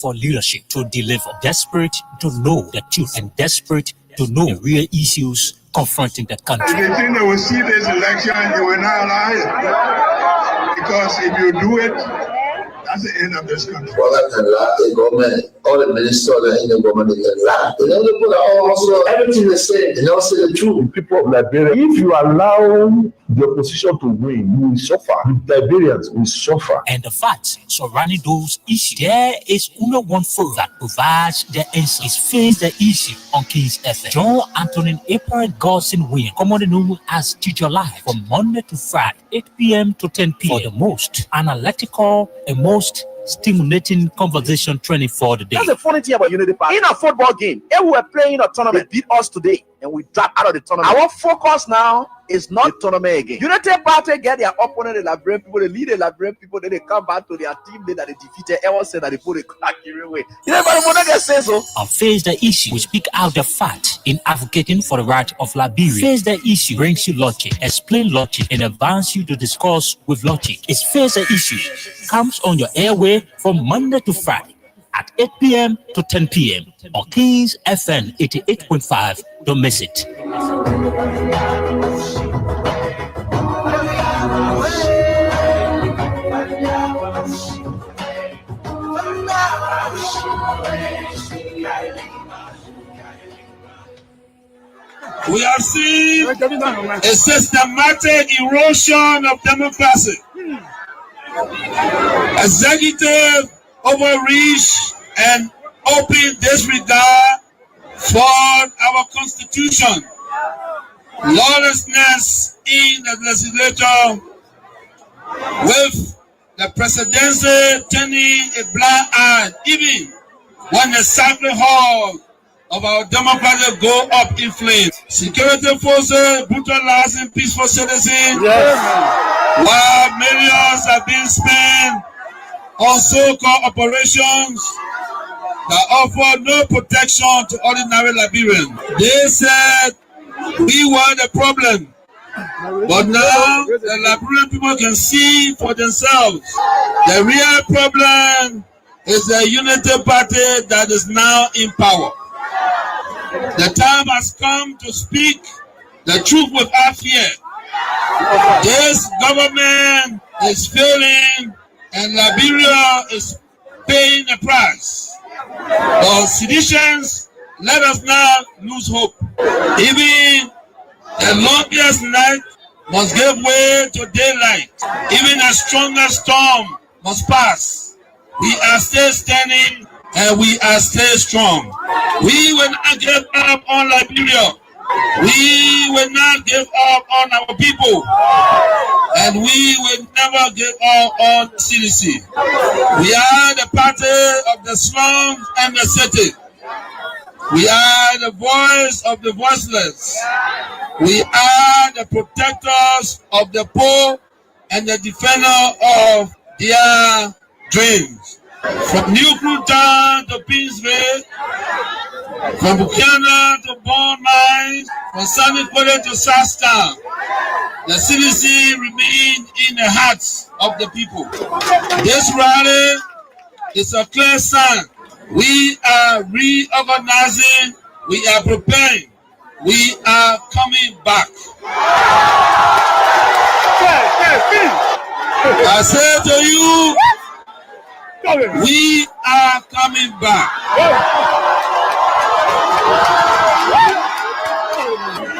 for leadership to deliver, desperate to know the truth, and desperate to know the real issues confronting the country. If you think they will see this election, you will not allow it. Because if you do it, that's the end of this country. The government, all the ministers in the government can lie. They don't put also everything they say. They don't say the truth. People of Liberia, if you allow the opposition to win, you will suffer. Liberians will suffer. And the facts surrounding those issues, there is only one forum that provides the answer. It's Face the Issue on Kings FM. John Anthony April Godson Williams, commonly known as Teacher Live, from Monday to Friday, 8 p.m. to 10 p.m. for the most analytical and most stimulating conversation training for the day. That's the funny thing about Unity Park. In a football game, if we were playing a tournament, they beat us today and we dropped out of the tournament. Our focus now is not the tournament again. Unity Party get their opponent, the Liberian people, they lead the Liberian people, then they come back to their team that they defeated. Everyone said that they put a crack away. You know, but not get say so. On Face the Issue, we speak out the fact in advocating for the right of Liberia. Face the Issue brings you logic, explain logic, and advance you to discuss with logic. It's Face the Issue. Comes on your airway from Monday to Friday at 8 p.m. to 10 p.m. on Kings FM 88.5. Don't miss it. We have seen a systematic erosion of democracy. Executive overreach and open disregard for our constitution. Lawlessness in the legislature, with the presidency turning a blind eye even when the sacred hall of our democracy go up in flames. Security forces brutalizing peaceful citizens, while millions are being spent on so-called operations that offer no protection to ordinary Liberians. They said we were the problem, but now the Liberian people can see for themselves. The real problem is the Unity Party that is now in power. The time has come to speak the truth without fear. This government is failing and Liberia is paying the price. For seditions, let us not lose hope. Even the longest night must give way to daylight. Even a stronger storm must pass. We are still standing and we are still strong. We will not give up on Liberia. We will not give up on our people. And we will never give up on CDC. We are the party of the slums and the city. We are the voice of the voiceless. We are the protectors of the poor and the defender of their dreams. From New Cruton to Pinsville, from Buchanan to Bond Mines, from Sunny Quarter to Southtown, the CDC remains in the hearts of the people. This rally is a clear sign. We are reorganizing, we are preparing, we are coming back. I say to you, we are coming back.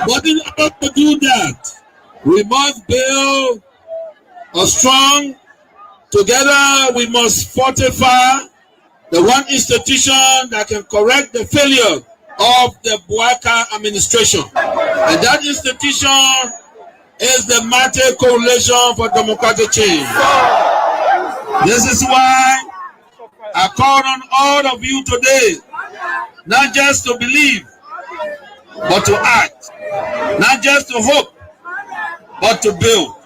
But in order to do that, we must build a strong, together we must fortify the one institution that can correct the failure of the Bouaka administration. And that institution is the Mighty Coalition for Democratic Change. This is why I call on all of you today, not just to believe, but to act. Not just to hope, but to build.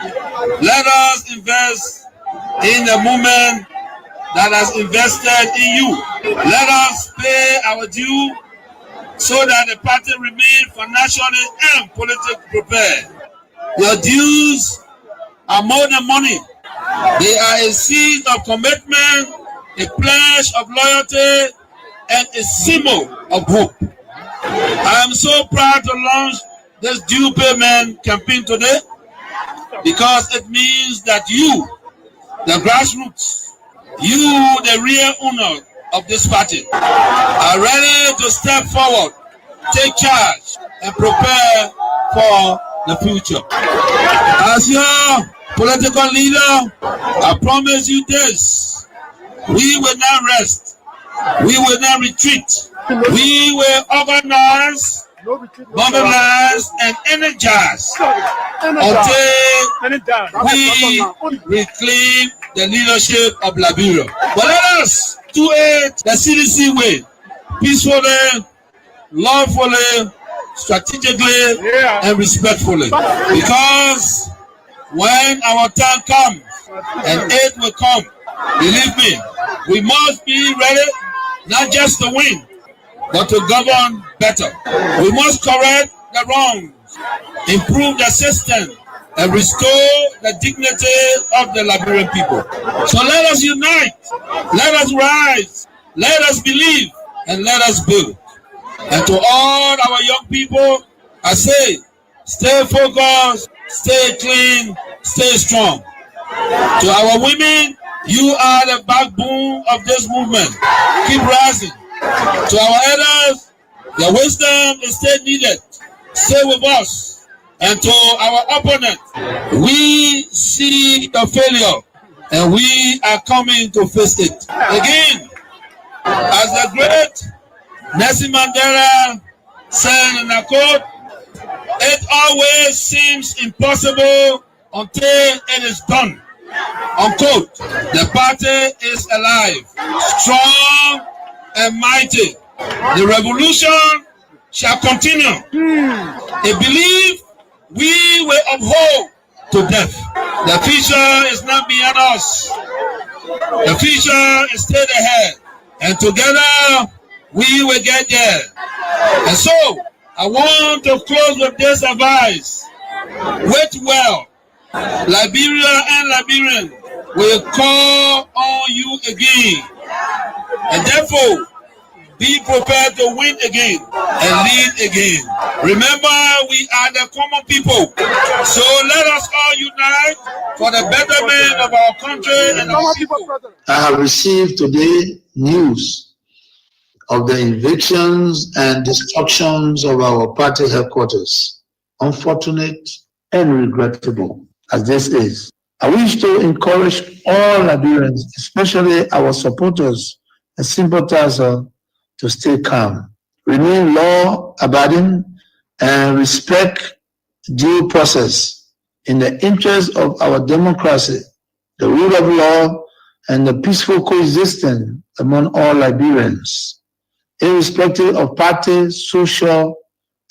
Let us invest in the movement that has invested in you. Let us pay our due so that the party remains financially and politically prepared. Your dues are more than money. They are a seed of commitment a pledge of loyalty, and a symbol of hope. I am so proud to launch this due payment campaign today because it means that you, the grassroots, you, the real owner of this party, are ready to step forward, take charge, and prepare for the future. As your political leader, I promise you this: we will not rest, we will not retreat, we will organize, mobilize, and energize until we reclaim the leadership of Liberia. But let us do it the CDC way, peacefully, lawfully, strategically, and respectfully. Because when our time comes and aid will come, believe me, we must be ready not just to win, but to govern better. We must correct the wrongs, improve the system, and restore the dignity of the Liberian people. So let us unite, let us rise, let us believe, and let us build. And to all our young people, I say, stay focused, stay clean, stay strong. To our women, you are the backbone of this movement. Keep rising. To our elders, your wisdom is still needed. Stay with us. And to our opponent, we see the failure and we are coming to face it. Again, as the great Nelson Mandela said in a quote, it always seems impossible until it is done. Unquote. The party is alive, strong and mighty. The revolution shall continue. A belief we will uphold to death. The future is not beyond us. The future is still ahead. And together we will get there. And so I want to close with this advice. Wait well. Liberia and Liberians will call on you again. And therefore, be prepared to win again and lead again. Remember, we are the common people. So let us all unite for the betterment of our country and our people. I have received today news of the evictions and destructions of our party headquarters. Unfortunate and regrettable as this is. I wish to encourage all Liberians, especially our supporters and sympathizers, to stay calm, remain law-abiding, and respect due process in the interest of our democracy, the rule of law, and the peaceful coexistence among all Liberians, irrespective of party, social,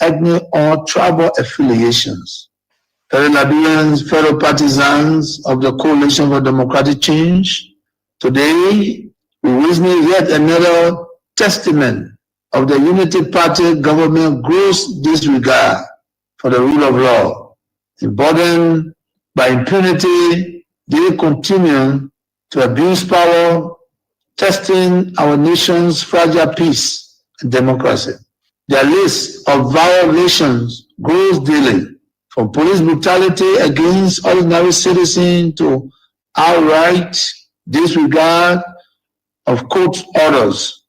ethnic, or tribal affiliations. Fellow Liberians, fellow partisans of the Coalition for Democratic Change, today we witness yet another testament of the Unity Party government gross disregard for the rule of law. Emboldened by impunity, they continue to abuse power, testing our nation's fragile peace and democracy. Their list of violations grows daily, from police brutality against ordinary citizens to outright disregard of court orders.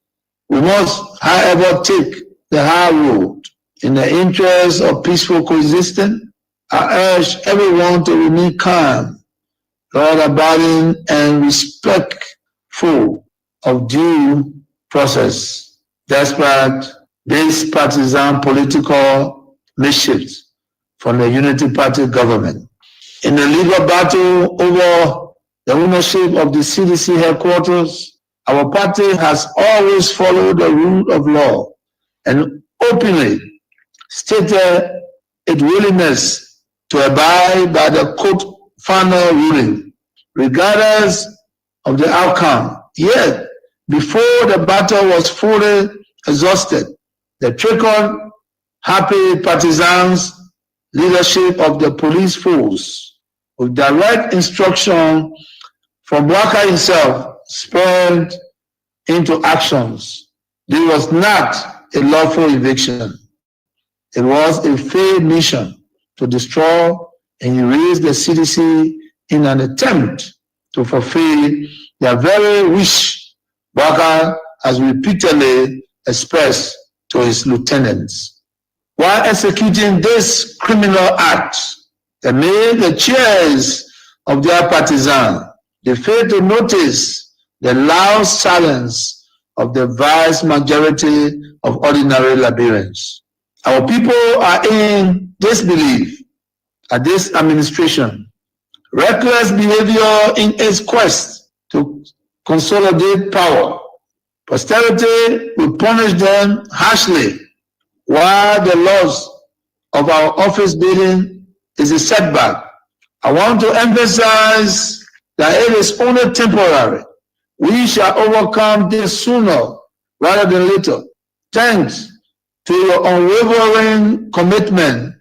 We must, however, take the high road. In the interest of peaceful coexistence, I urge everyone to remain calm, law-abiding, and respectful of due process, despite this partisan political mischief from the Unity Party government. In the legal battle over the ownership of the CDC headquarters, our party has always followed the rule of law and openly stated its willingness to abide by the court final ruling, regardless of the outcome. Yet, before the battle was fully exhausted, the trickled, happy partisans, leadership of the police force, with direct instruction from Waka himself, spent into actions. This was not a lawful eviction. It was a failed mission to destroy and erase the CDC in an attempt to fulfill their very wish Bouaka has repeatedly expressed to his lieutenants. While executing this criminal act, they made the cheers of their partisans. They failed to notice the loud silence of the vast majority of ordinary Liberians. Our people are in disbelief at this administration. Reckless behavior in its quest to consolidate power. Posterity will punish them harshly, while the loss of our office building is a setback. I want to emphasize that it is only temporary. We shall overcome this sooner rather than later. Thanks to your unwavering commitment,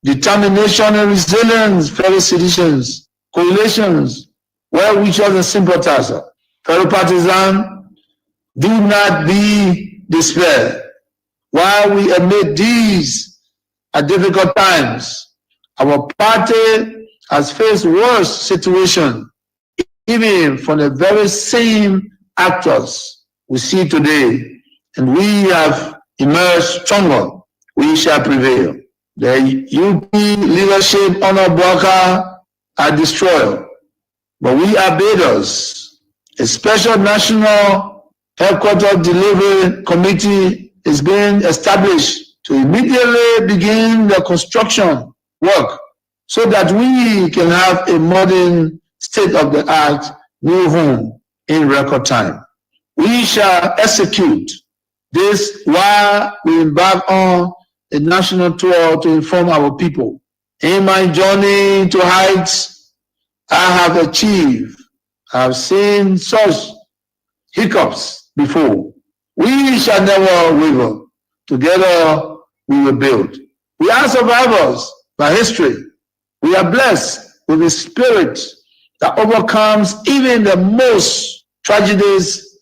determination, and resilience, fellow citizens, coalitions, well-wishers, and sympathizers. Fellow partisans, do not be despaired. While we admit these are difficult times, our party has faced worse situations, even from the very same actors we see today, and we have emerged stronger. We shall prevail. The UP leadership under Bouaka are destroyed, but we are builders. A special national headquarters delivery committee is being established to immediately begin the construction work so that we can have a modern state-of-the-art new home in record time. We shall execute this while we embark on a national tour to inform our people. In my journey to heights I have achieved, I have seen such hiccups before. We shall never waver. Together we will build. We are survivors by history. We are blessed with a spirit that overcomes even the most tragedies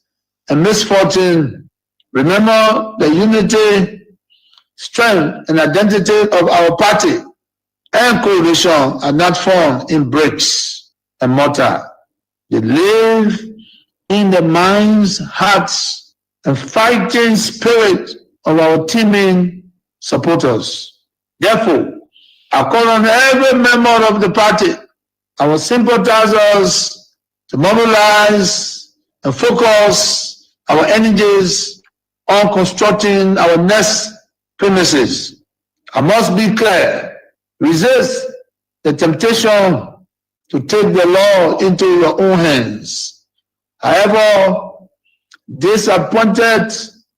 and misfortune. Remember the unity, strength, and identity of our party and coalition are not found in bricks and mortar. They live in the minds, hearts, and fighting spirit of our teaming supporters. Therefore, I call on every member of the party, our sympathizers, to mobilize and focus our energies on constructing our next premises. I must be clear, resist the temptation to take the law into your own hands. However disappointed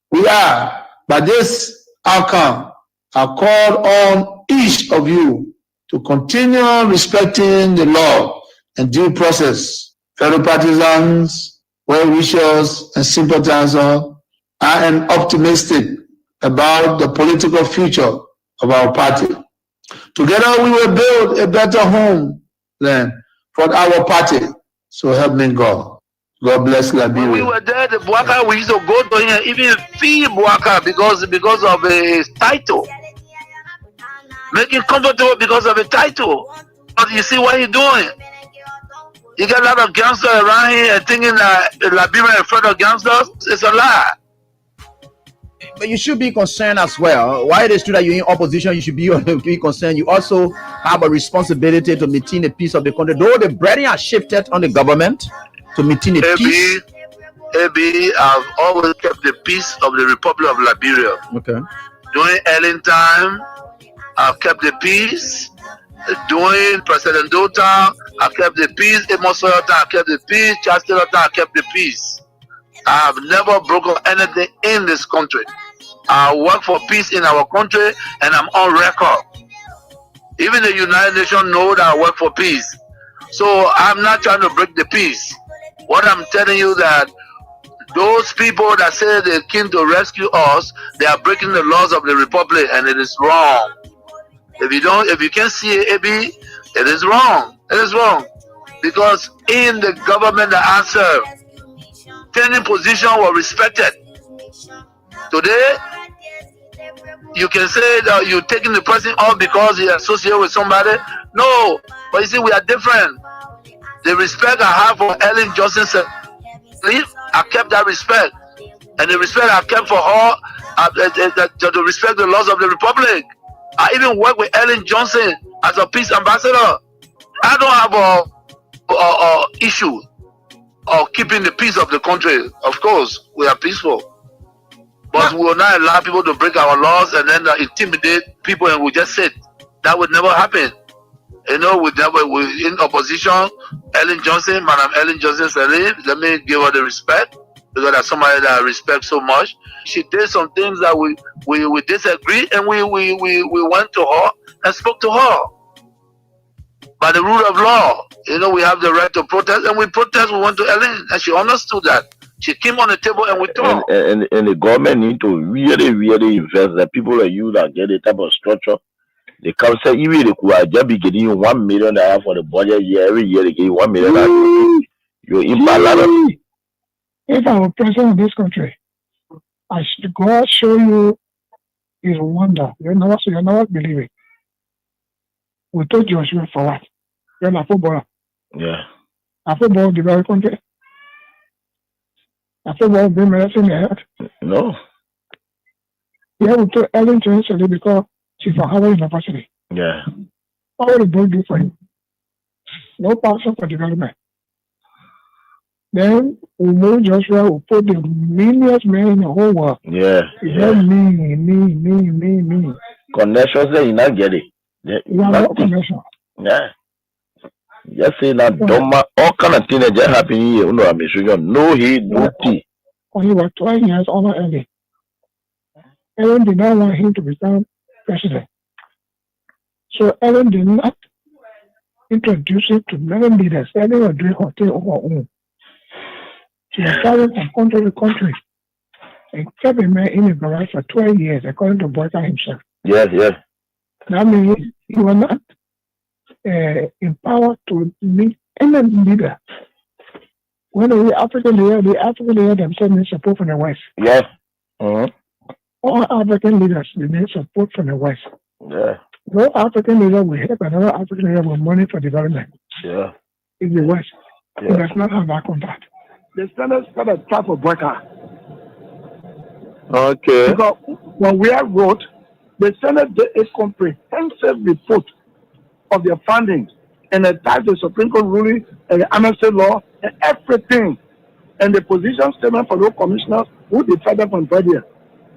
we are by this outcome, I call on each of you to continue respecting the law and due process. Fellow partisans, well-wishers, and sympathizers, I am optimistic about the political future of our party. Together we will build a better homeland for our party. So help me God. God bless Liberia. When we were there, the Bouaka, we used to go to him, even fee Bouaka because of his title. Make him comfortable because of a title. But you see what he's doing. You got a lot of gangsters around here thinking that Liberia is afraid of gangsters. It's a lie. But you should be concerned as well. Why it is true that you're in opposition, you should be concerned. You also have a responsibility to maintain the peace of the country. Though the burden has shifted on the government to maintain the peace. I've always kept the peace of the Republic of Liberia. Okay. During Ellen time, I've kept the peace. During President Dota, I kept the peace. Amos Oyota, I kept the peace. Charles Taylor, I kept the peace. I have never broken anything in this country. I work for peace in our country, and I'm on record. Even the United Nations know that I work for peace. So I'm not trying to break the peace. What I'm telling you that those people that say they came to rescue us, they are breaking the laws of the Republic, and it is wrong. If you can't see it, AB, it is wrong. It is wrong. Because in the government that I serve, entertaining position was respected. Today, you can say that you're taking the person off because he associated with somebody. No, but you see, we are different. The respect I have for Ellen Johnson Sirleaf, I kept that respect. And the respect I kept for her, to respect the laws of the Republic. I even work with Ellen Johnson as a peace ambassador. I don't have a issue of keeping the peace of the country. Of course, we are peaceful. But we will not allow people to break our laws and then intimidate people and we just sit. That would never happen. You know, we in opposition, Ellen Johnson, Madam Ellen Johnson Sirleaf, let me give her the respect because that's somebody that I respect so much. She did some things that we disagree and we went to her and spoke to her. By the rule of law, you know, we have the right to protest and we protest, we went to Ellen and she understood that. She came on the table and we talked. And the government need to really, really invest. The people like you that get the type of structure. The council, even they could just be getting you $1 million for the budget year. Every year they give you $1 million. You impact a lot of. If I were president of this country, I should God show you his wonder. You're not believe it. We told Joshua for what? You're not footballer. Yeah. A football developed country. A football being medicine in the head. No. Yeah, we told Ellen Johnson because she's from Harvard University. Yeah. What would the board do for him? No passion for development. Then we know Joshua will put the meanest man in the whole world. Yeah. Yeah. Me. Connections there, you not get it. Yeah. No connection. Yeah. Just say that all kind of things that just happen here. No he, no tea. When he was 12 years older early, Ellen did not want him to become president. So Ellen did not introduce him to many leaders. Ellen was doing her thing on her own. She was traveling from country to country and kept a man in a garage for 12 years, according to Boyka himself. Yes. That means he was not empowered to meet any leader. When the African leader themselves need support from the West. Yeah. Uh-huh. All African leaders need support from the West. Yeah. No African leader will help another African leader with money for development. Yeah. In the West. Yeah. It does not have that contact. The standards got a type of worker. Okay. Because when we have wrote, the Senate did a comprehensive report of their findings and attached the Supreme Court ruling and the amnesty law and everything. And the position statement for those commissioners who decided from Brady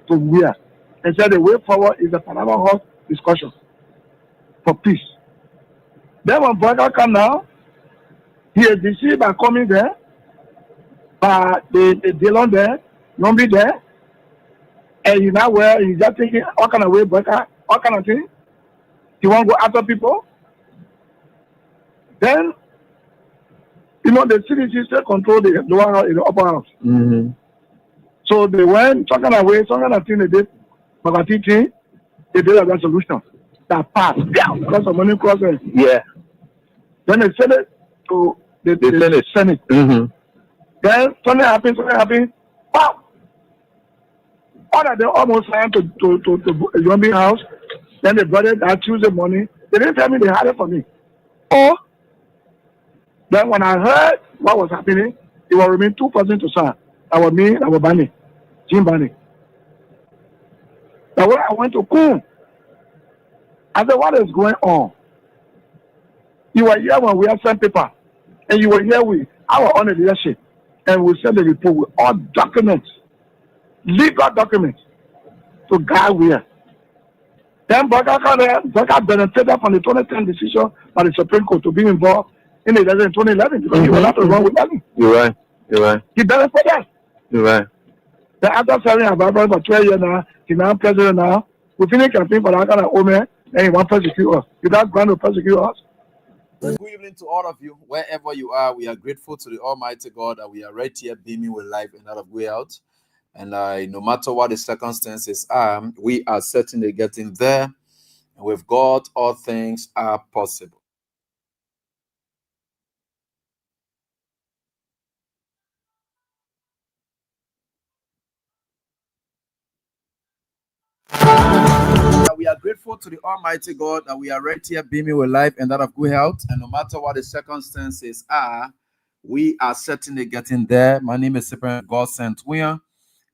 to where. And said the way forward is the Panama House discussion for peace. Then when Brother come now, he is deceived by coming there, by the Dillon there, Nombi there, and you know where he's just thinking, what kind of way, Brother, what kind of thing? You want to go after people? Then, you know, the CDC still control the lower house, the upper house. Mm-hmm. So they went, some kind of way, some kind of thing they did, Magati thing, they did a resolution that passed. Yeah, because of money crossing. Yeah. Then they sent it to the Senate. Mm-hmm. Then something happened, wow! All that they almost signed to Yombi house. Then they brought it that Tuesday morning. They didn't tell me they had it for me. Oh, then when I heard what was happening, it was remain 2 persons to sign. That was me, that was Bani, Jim Bani. But when I went to Kum, I said, what is going on? You were here when we had sent paper, and you were here with our own leadership, and we sent the report with all documents, legal documents, to guide where. Then Baka benefited from the 2010 decision by the Supreme Court to be involved in the election in 2011 because he was not wrong with that. You're right. He benefited. You're right. Then after serving about for 12 years now, he's now president now. We finished campaign for that kind of woman, and he wants to persecute us. He does going to persecute us. Good evening to all of you, wherever you are. We are grateful to the Almighty God that we are right here beaming with life and out of way out. And no matter what the circumstances are, we are certainly getting there. And with God, all things are possible. grateful to the Almighty God that we are right here beaming with life and that of good health. And no matter what the circumstances are, we are certainly getting there. My name is Cyprian God Sent William.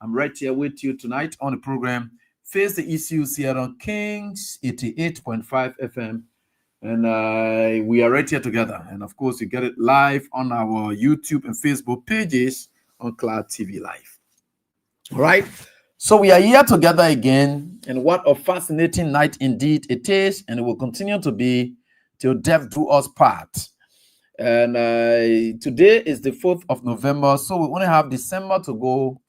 I'm right here with you tonight on the program Face the Issues here on Kings 88.5 FM. And we are right here together. And of course, you get it live on our YouTube and Facebook pages on Cloud TV Live. All right. So we are here together again. And what a fascinating night indeed it is. And it will continue to be till death do us part. And today is the 4th of November. So we only have December to go.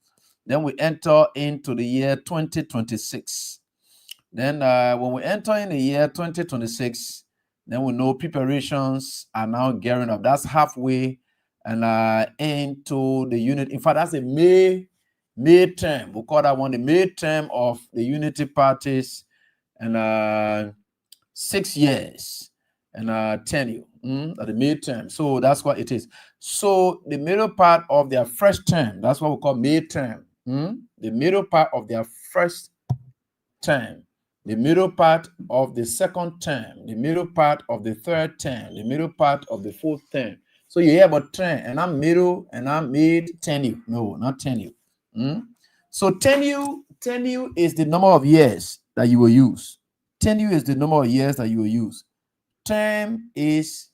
Then we enter into the year 2026. Then when we enter in the year 2026, then we know preparations are now gearing up. That's halfway and into the unit. In fact, that's a May term. We call that one the May term of the unity parties, and 6 years and tenure at the May term. So that's what it is. So the middle part of their first term, that's what we call May term. The middle part of their first term, the middle part of the second term, the middle part of the third term, the middle part of the fourth term. So you hear about term, and I'm middle, and I'm mid tenure. No, not tenure. So tenure is the number of years that you will use. Tenure is the number of years that you will use. Term is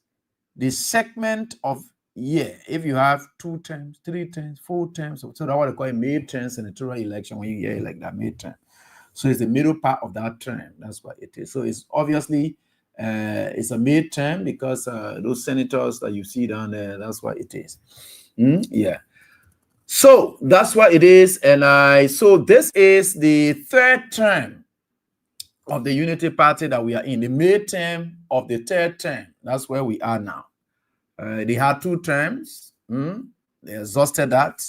the segment of year. If you have 2 terms, 3 terms, 4 terms, so that's what they call it mid-terms in the general election when you hear it like that, mid-term. So it's the middle part of that term. That's what it is. So it's obviously it's a mid-term because those senators that you see down there, that's what it is. Yeah. So that's what it is. And so this is the third term of the Unity Party that we are in, the mid-term of the third term. That's where we are now. They had 2 terms. They exhausted that.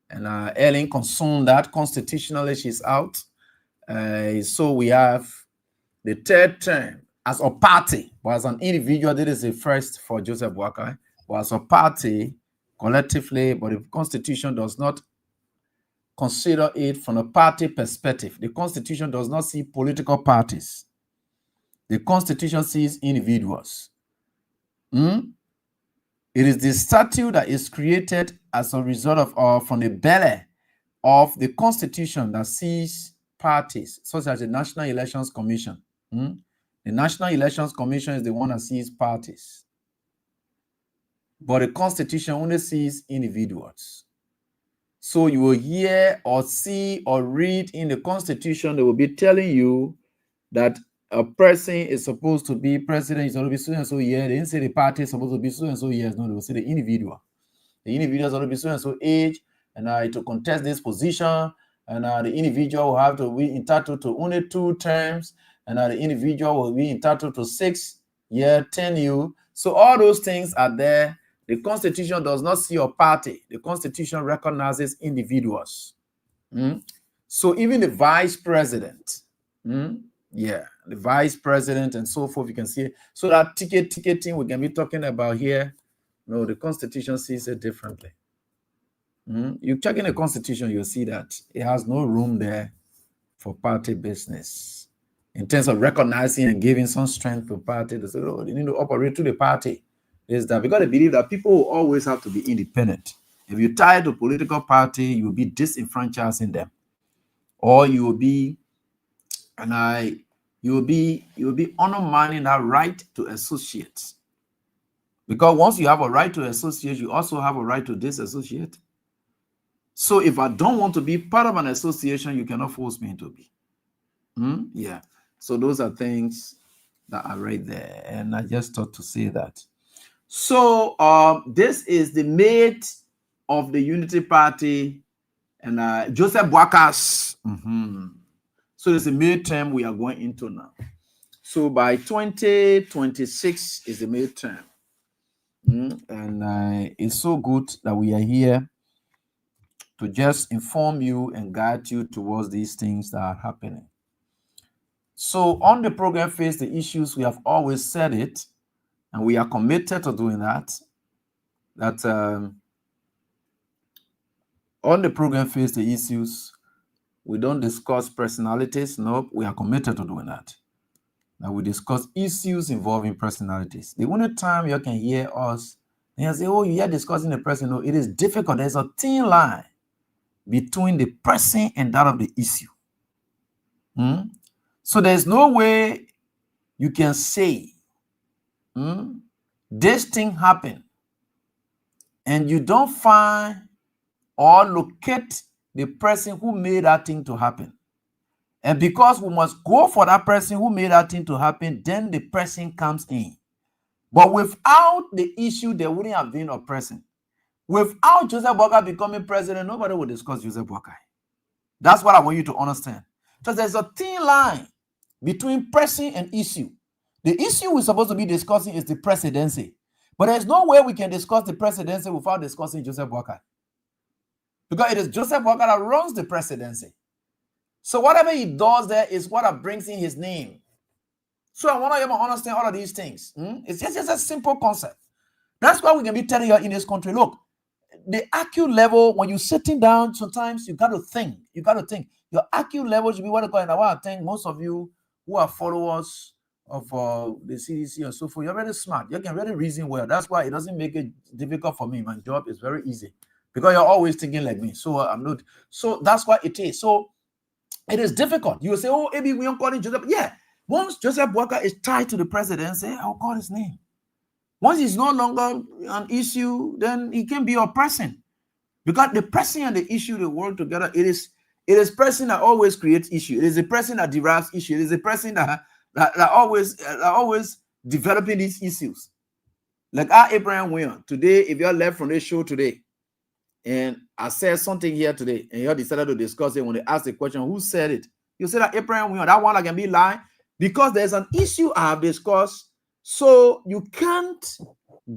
And Ellen consumed that. Constitutionally, she's out. So we have the third term as a party. But as an individual, this is the first for Joseph Boakai. But as a party, collectively, but the Constitution does not consider it from a party perspective. The Constitution does not see political parties. The Constitution sees individuals. It is the statute that is created as a result of from the belly of the Constitution that sees parties, such as the National Elections Commission. The National Elections Commission is the one that sees parties. But the Constitution only sees individuals. So you will hear or see or read in the Constitution, they will be telling you that a person is supposed to be president, is supposed to be so and so year. They didn't say the party is supposed to be so and so years. No, they will say the individual. The individual is supposed to be so and so age, and to contest this position, and the individual will have to be entitled to only 2 terms, and the individual will be entitled to 6-year tenure. So all those things are there. The Constitution does not see a party. The Constitution recognizes individuals. So even the vice president, the vice president and so forth, you can see. So that ticketing we can be talking about here, no, the Constitution sees it differently. You check in the Constitution, you'll see that it has no room there for party business. In terms of recognizing and giving some strength to party, they say, oh, they need to operate to the party. Is that because they believe that people will always have to be independent. If you tie to a political party, you will be disenfranchising them, or you will be, you will be undermining that right to associate. Because once you have a right to associate, you also have a right to disassociate. So if I don't want to be part of an association, you cannot force me to be. Yeah. So those are things that are right there, and I just thought to say that. So this is the mate of the Unity Party, and Joseph Boakas. So it's the midterm we are going into now. So by 2026 is the midterm. And it's so good that we are here to just inform you and guide you towards these things that are happening. So on the program Face the Issues, we have always said it, and we are committed to doing that. On the program Face the Issues, we don't discuss personalities. No, we are committed to doing that. Now we discuss issues involving personalities. The only time you can hear us and you say, oh, you're discussing the person. No, it is difficult. There's a thin line between the person and that of the issue. So there's no way you can say this thing happened and you don't find or locate the person who made that thing to happen. And because we must go for that person who made that thing to happen, then the person comes in. But without the issue, there wouldn't have been a person. Without Joseph Boakai becoming president, nobody would discuss Joseph Boakai. That's what I want you to understand. Because there's a thin line between person and issue. The issue we're supposed to be discussing is the presidency. But there's no way we can discuss the presidency without discussing Joseph Boakai. Because it is Joseph Boakai that runs the presidency. So whatever he does there is what brings in his name. So I want you to understand all of these things. It's just a simple concept. That's why we can be telling you in this country, look, the IQ level, when you're sitting down, sometimes you got to think. You got to think. Your IQ level should be what I call it. Now, I think most of you who are followers of the CDC and so forth, you're very smart. You can really reason well. That's why it doesn't make it difficult for me. My job is very easy because you're always thinking like me. So I'm not. So that's why it is. So it is difficult. You will say, oh, maybe we don't call him Joseph. Yeah. Once Joseph Boakai is tied to the presidency, I'll call his name. Once he's no longer an issue, then he can be a person. Because the person and the issue, they work together. It is person that always creates issue. It is a person that derives issue. It is a person that always developing these issues. Like our Abraham Williams. Today, if you're left from this show today, and I said something here today, and you decided to discuss it, when they ask the question, who said it? You say that Abraham Williams, that one I can be lying. Because there's an issue I have discussed, so you can't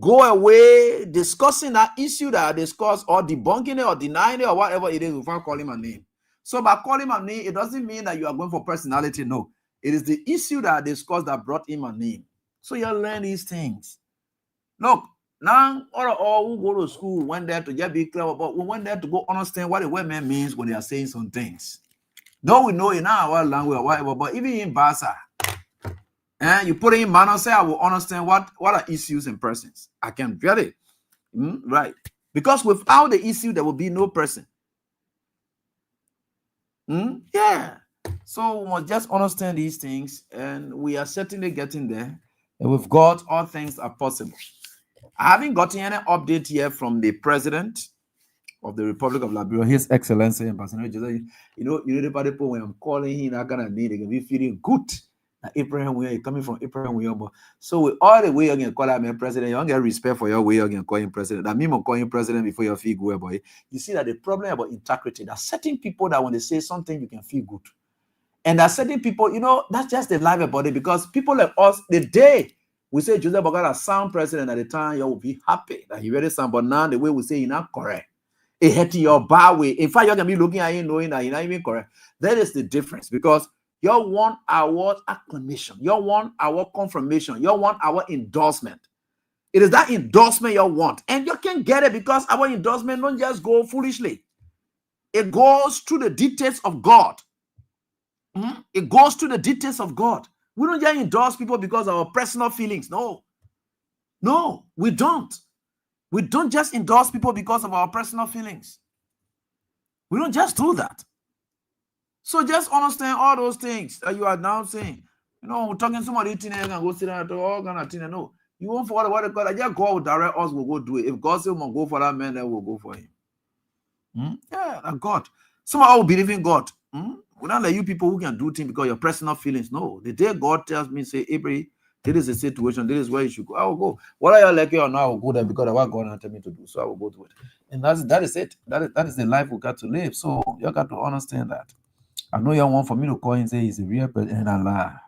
go away discussing that issue that I discussed or debunking it or denying it or whatever it is without calling my name. So by calling my name, it doesn't mean that you are going for personality. No, it is the issue that I discussed that brought in my name. So you learn these things. Look, now all who go to school went there to just be clever, but we went there to go understand what the word man means when they are saying some things. Though we know in our language or whatever, but even in Basa, and you put it in manner, say I will understand what are issues and persons. I can get it. Right. Because without the issue, there will be no person. Yeah. So we must just understand these things, and we are certainly getting there. And with God, all things are possible. I haven't gotten any update yet from the president of the Republic of Liberia, His Excellency Ambassador Joseph. You know the people when I'm calling him, I'm gonna need, they can be feeling good. Abraham Williams, coming from Abraham Williams. So with all the way again call him president, you don't get respect for your way again calling president. That means call him president before you feel good, boy. You see that the problem about integrity, there are certain people that when they say something, you can feel good. And there are certain people, that's just the life about it, because people like us, the day we say Joseph Boakai as sound president at the time, you will be happy that he really sound, but now the way we say he's not correct. It hit your bad way. In fact, you're gonna be looking at him knowing that he's not even correct. That is the difference, because you want our acclamation. You want our confirmation. You want our endorsement. It is that endorsement you want. And you can get it because our endorsement don't just go foolishly. It goes through the details of God. It goes through the details of God. We don't just endorse people because of our personal feelings. No. No, we don't. We don't just endorse people because of our personal feelings. We don't just do that. So just understand all those things that you are now saying. We're talking somebody and go sit down to all kind of thing. No, you won't forget what God. Just God will direct us. We'll go do it. If God says we'll go for that man, then we'll go for him. Yeah, God. Some of us believe in God. We don't let you people who can do things because of your personal feelings. No, the day God tells me, say, Avery, this is a situation. This is where you should go. I will go. Whether you like it or not, I will go there because of what God has told me to do. So I will go to it. And that is it. That is the life we got to live. So you got to understand that. I know you want for me to call and say he's a real president. And Allah,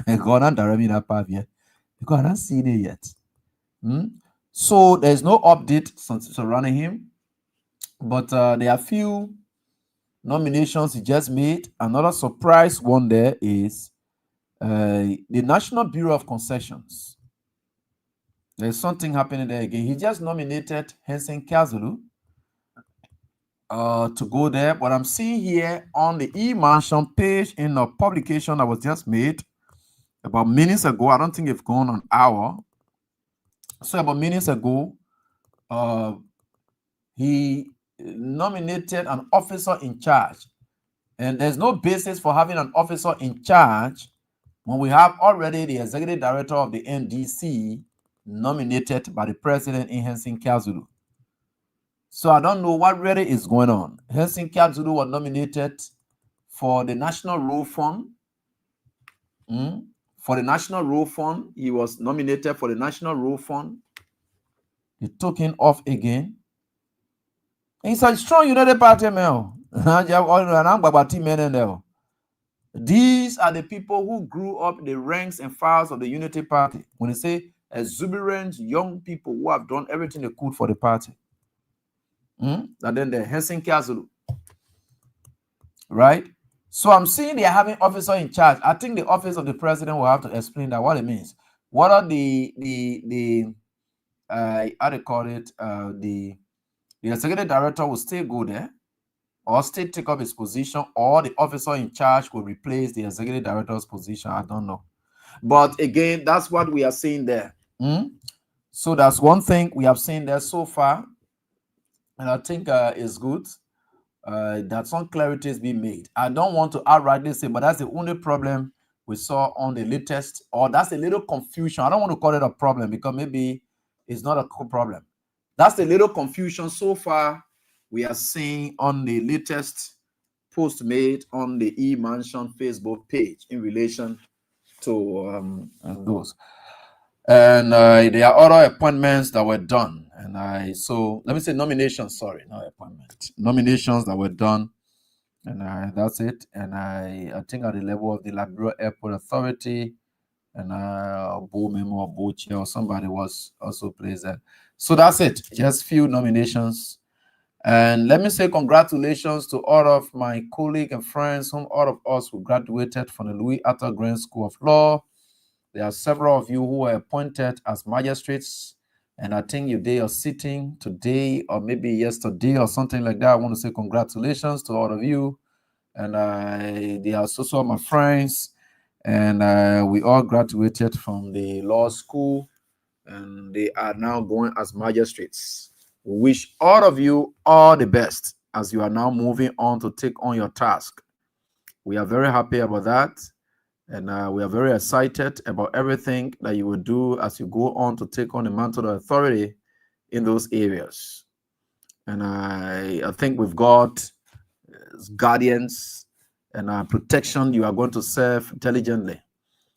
God not direct me that path yet because I don't see it yet. So there's no update surrounding him, but there are few nominations he just made. Another surprise one there is the National Bureau of Concessions. There's something happening there again. He just nominated Henson Kazulu to go there, but I'm seeing here on the e-mansion page in a publication that was just made, about minutes ago. I don't think it's gone an hour. So about minutes ago, he nominated an officer in charge. And there's no basis for having an officer in charge when we have already the executive director of the NDC nominated by the president in Helsinki Zulu. So I don't know what really is going on. Helsinki Zulu was nominated for the National Road Fund. For the National Road Fund, he was nominated for the National Road Fund. He took him off again. He's a strong United Party man. These are the people who grew up in the ranks and files of the Unity Party. When they say exuberant young people who have done everything they could for the party. And then the Helsinki Zulu. Right? So I'm seeing they are having officer in charge. I think the office of the president will have to explain that what it means. What are the how they call it? The executive director will still go there, or still take up his position, or the officer in charge will replace the executive director's position. I don't know. But again, that's what we are seeing there. So that's one thing we have seen there so far. And I think it's good that some clarity is being made. I don't want to outrightly say, but that's the only problem we saw on the latest, or that's a little confusion. I don't want to call it a problem because maybe it's not a problem. That's the little confusion so far we are seeing on the latest post made on the E-Mansion Facebook page in relation to those. And there are other appointments that were done. And so let me say nominations, sorry, not appointment. Nominations that were done. And that's it. And I think at the level of the Liberia Airport Authority, and Bo Memo or Bo Chair or somebody was also present. So that's it. Just few nominations. And let me say congratulations to all of my colleagues and friends, whom all of us who graduated from the Louis Arthur Green School of Law. There are several of you who were appointed as magistrates, and I think your day of sitting today or maybe yesterday or something like that. I want to say congratulations to all of you. And they are also my friends, and we all graduated from the law school, and they are now going as magistrates. We wish all of you all the best as you are now moving on to take on your task. We are very happy about that. And we are very excited about everything that you will do as you go on to take on the mantle of authority in those areas. And I think we've got guardians and protection. You are going to serve intelligently.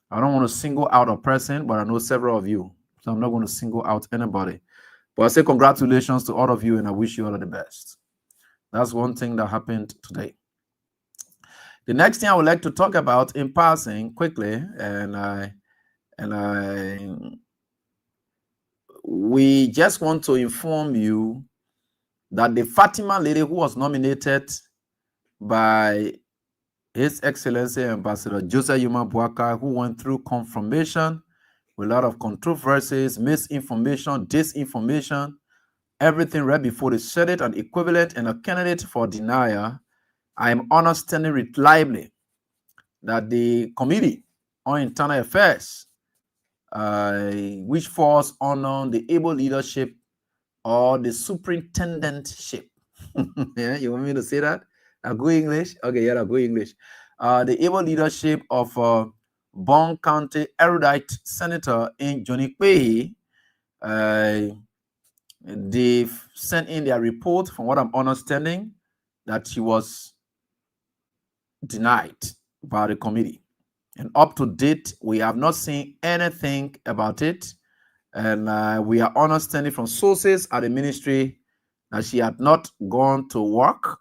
I don't want to single out a person, but I know several of you. So I'm not going to single out anybody. But I say congratulations to all of you, and I wish you all the best. That's one thing that happened today. The next thing I would like to talk about in passing quickly, we just want to inform you that the Fatima lady who was nominated by His Excellency Ambassador Joseph Yuma Bouaka, who went through confirmation with a lot of controversies, misinformation, disinformation, everything right before the Senate, an equivalent and a candidate for denial. I am understanding reliably that the Committee on Internal Affairs, which falls under the able leadership or the superintendentship. Yeah, you want me to say that? I go English? Okay, yeah, I go English. The able leadership of Bong County erudite senator in Johnny Kwehi, they've sent in their report, from what I'm understanding, that she was denied by the committee. And up to date, we have not seen anything about it. And we are understanding from sources at the ministry that she had not gone to work,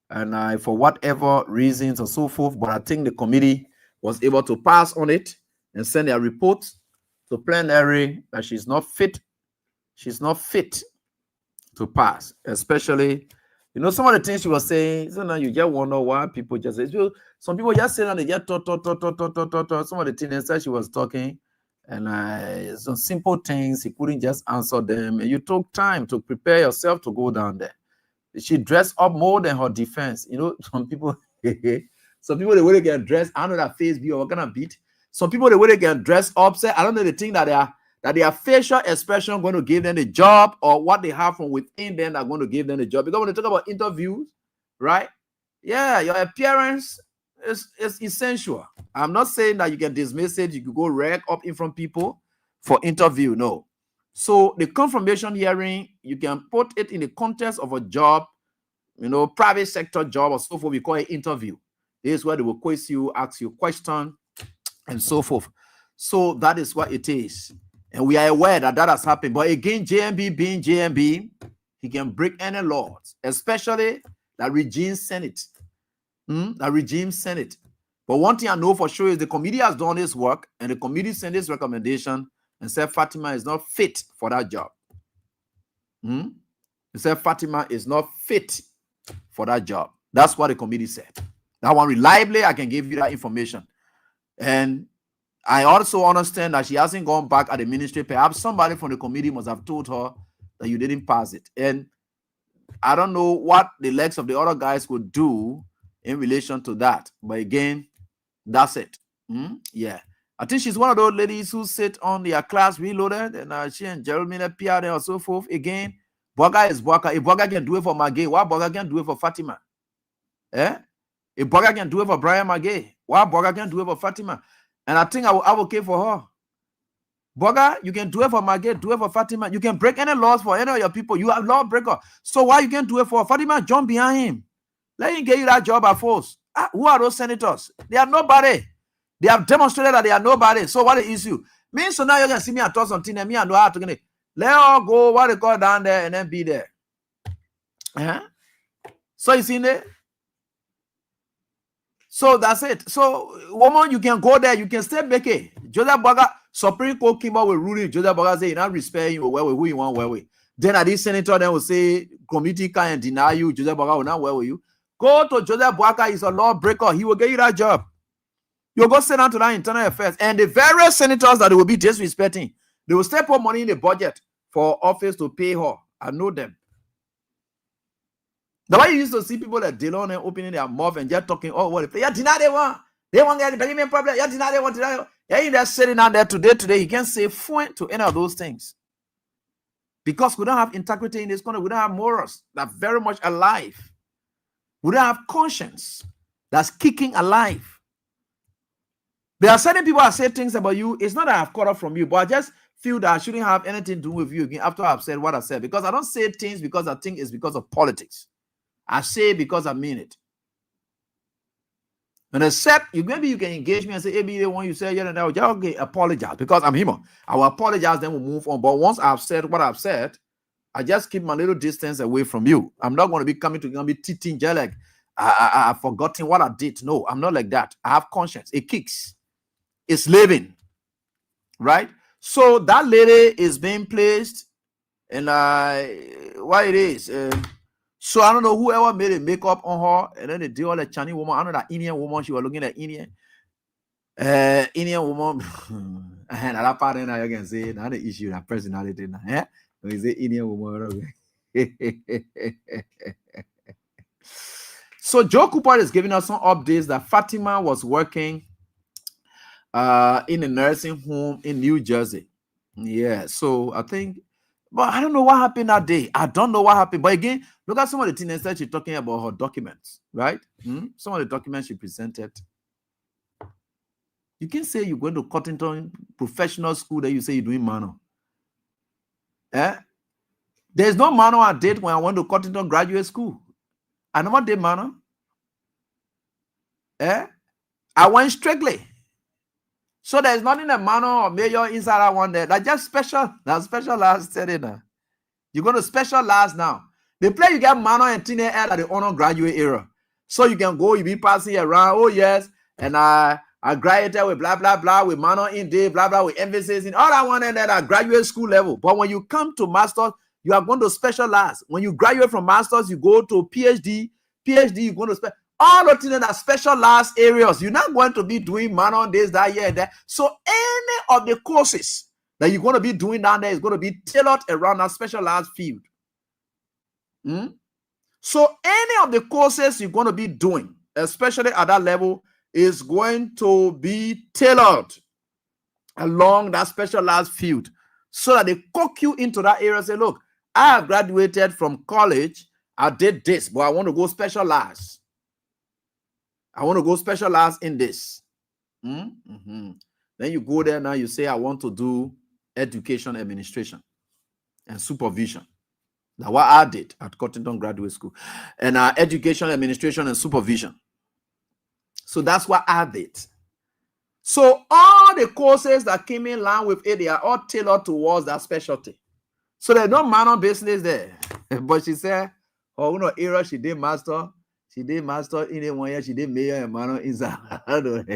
and for whatever reasons or so forth. But I think the committee was able to pass on it and send their report to plenary that she's not fit. She's not fit to pass, especially, you know, some of the things she was saying. So now you just wonder why people just say, some people just say that they just talk. Some of the things that she was talking, and some simple things, he couldn't just answer them. And you took time to prepare yourself to go down there. She dressed up more than her defense. You know, some people, they really get dressed. I know that face view, what kind of beat. Some people, the way they can dress up, say, I don't know, they think that their facial expression going to give them the job, or what they have from within them are going to give them the job. Because when they talk about interviews, right? Yeah, your appearance is essential. I'm not saying that you can dismiss it, you could go rag up in front of people for interview. No. So the confirmation hearing, you can put it in the context of a job, private sector job or so forth. We call it interview. This is where they will quiz you, ask you a question, and so forth. So that is what it is. And we are aware that has happened. But again, JMB being JMB, he can break any laws, especially the regime Senate. The regime Senate. But one thing I know for sure is the committee has done its work, and the committee sent its recommendation and said Fatima is not fit for that job. They said Fatima is not fit for that job. That's what the committee said. That one reliably, I can give you that information. And I also understand that she hasn't gone back at the ministry. Perhaps somebody from the committee must have told her that you didn't pass it. And I don't know what the legs of the other guys would do in relation to that. But again, that's it. Yeah. I think she's one of those ladies who sit on their class reloaded, and she and Jeremy appear there and so forth. Again, Boga is Boga. If Boga can do it for Magay, why Boga can do it for Fatima? If Boga can do it for Brian Magay, why Boga can do it for Fatima? And I think I will advocate for her. Boga, you can do it for Magay, do it for Fatima. You can break any laws for any of your people. You are lawbreaker. So why you can't do it for Fatima? Jump behind him. Let him get you that job by force. Who are those senators? They are nobody. They have demonstrated that they are nobody. So what is the issue? Me, so now you can see me and talk something, and me and know how to get it. Let all go, what they call down there, and then be there. So you see there? So that's it. So, woman, you can go there, you can stay back. Joseph Boga, Supreme Court came out with ruling. Joseph Boga say, you not respect you, who you want, where we. Then at this senator, then will say, committee can deny you. Joseph Boga will not where with you. Go to Joseph Boga, he's a lawbreaker. He will get you that job. You'll go sit down to that internal affairs. And the various senators that they will be disrespecting, they will still put money in the budget for office to pay her. I know them. The way you used to see people that deal on and opening their mouth and just talking, oh, what if they deny they want get the problem, you deny they want to die. Yeah, you're just sitting down there today, you can't say point to any of those things. Because we don't have integrity in this country, we don't have morals that are very much alive. We don't have conscience that's kicking alive. There are certain people that say things about you. It's not that I've caught up from you, but I just feel that I shouldn't have anything to do with you again after I've said what I said. Because I don't say things because I think it's because of politics. I say it because I mean it. And except maybe you can engage me and say, hey, the one you said, yeah, no, okay, apologize because I'm human. I will apologize, then we'll move on. But once I've said what I've said, I just keep my little distance away from you. I'm not going to be coming to be teaching you like I've forgotten what I did. No, I'm not like that. I have conscience. It kicks. It's living. Right? So that lady is being placed and what it is. So I don't know whoever made a makeup on her, and then they did all the Chinese woman. I know that Indian woman, she was looking at Indian. Indian woman, and that part now you can say not the issue, that personality now. When you say Indian woman, so Joe Cooper is giving us some updates that Fatima was working in a nursing home in New Jersey. Yeah, so I think. But I don't know what happened that day. I don't know what happened. But again, look at some of the things that she's talking about her documents, right? Some of the documents she presented. You can say you're going to Cottington Professional School that you say you're doing manual. There's no manual I did when I went to Cottington Graduate School. I never did manual. I went strictly. So there's nothing a manual or major inside that one there. That's just special. That's special last setting. You're going to special last now. The play you get manual and teenage at the honor graduate era. So you can go, you be passing around. Oh yes, and I graduated with blah blah blah with manual in day, blah blah with emphasis in all that one and that at graduate school level. But when you come to masters, you are going to specialize. When you graduate from masters, you go to PhD. PhD, you're going to special. All the things that are specialized areas, you're not going to be doing manual this, that, yeah, that. So any of the courses that you're going to be doing down there is going to be tailored around that specialized field. So any of the courses you're going to be doing, especially at that level, is going to be tailored along that specialized field so that they cook you into that area and say, look, I have graduated from college, I did this, but I want to go specialize. I want to go specialize in this. Then you go there now, you say, I want to do education administration and supervision. That's what I did at Cottington Graduate School. And education administration and supervision. So that's what I did. So all the courses that came in line with it, they are all tailored towards that specialty. So there's no minor business there. But she said, oh, no, era she did master. She did master in the 1 year. She did major and minor in that. I don't know.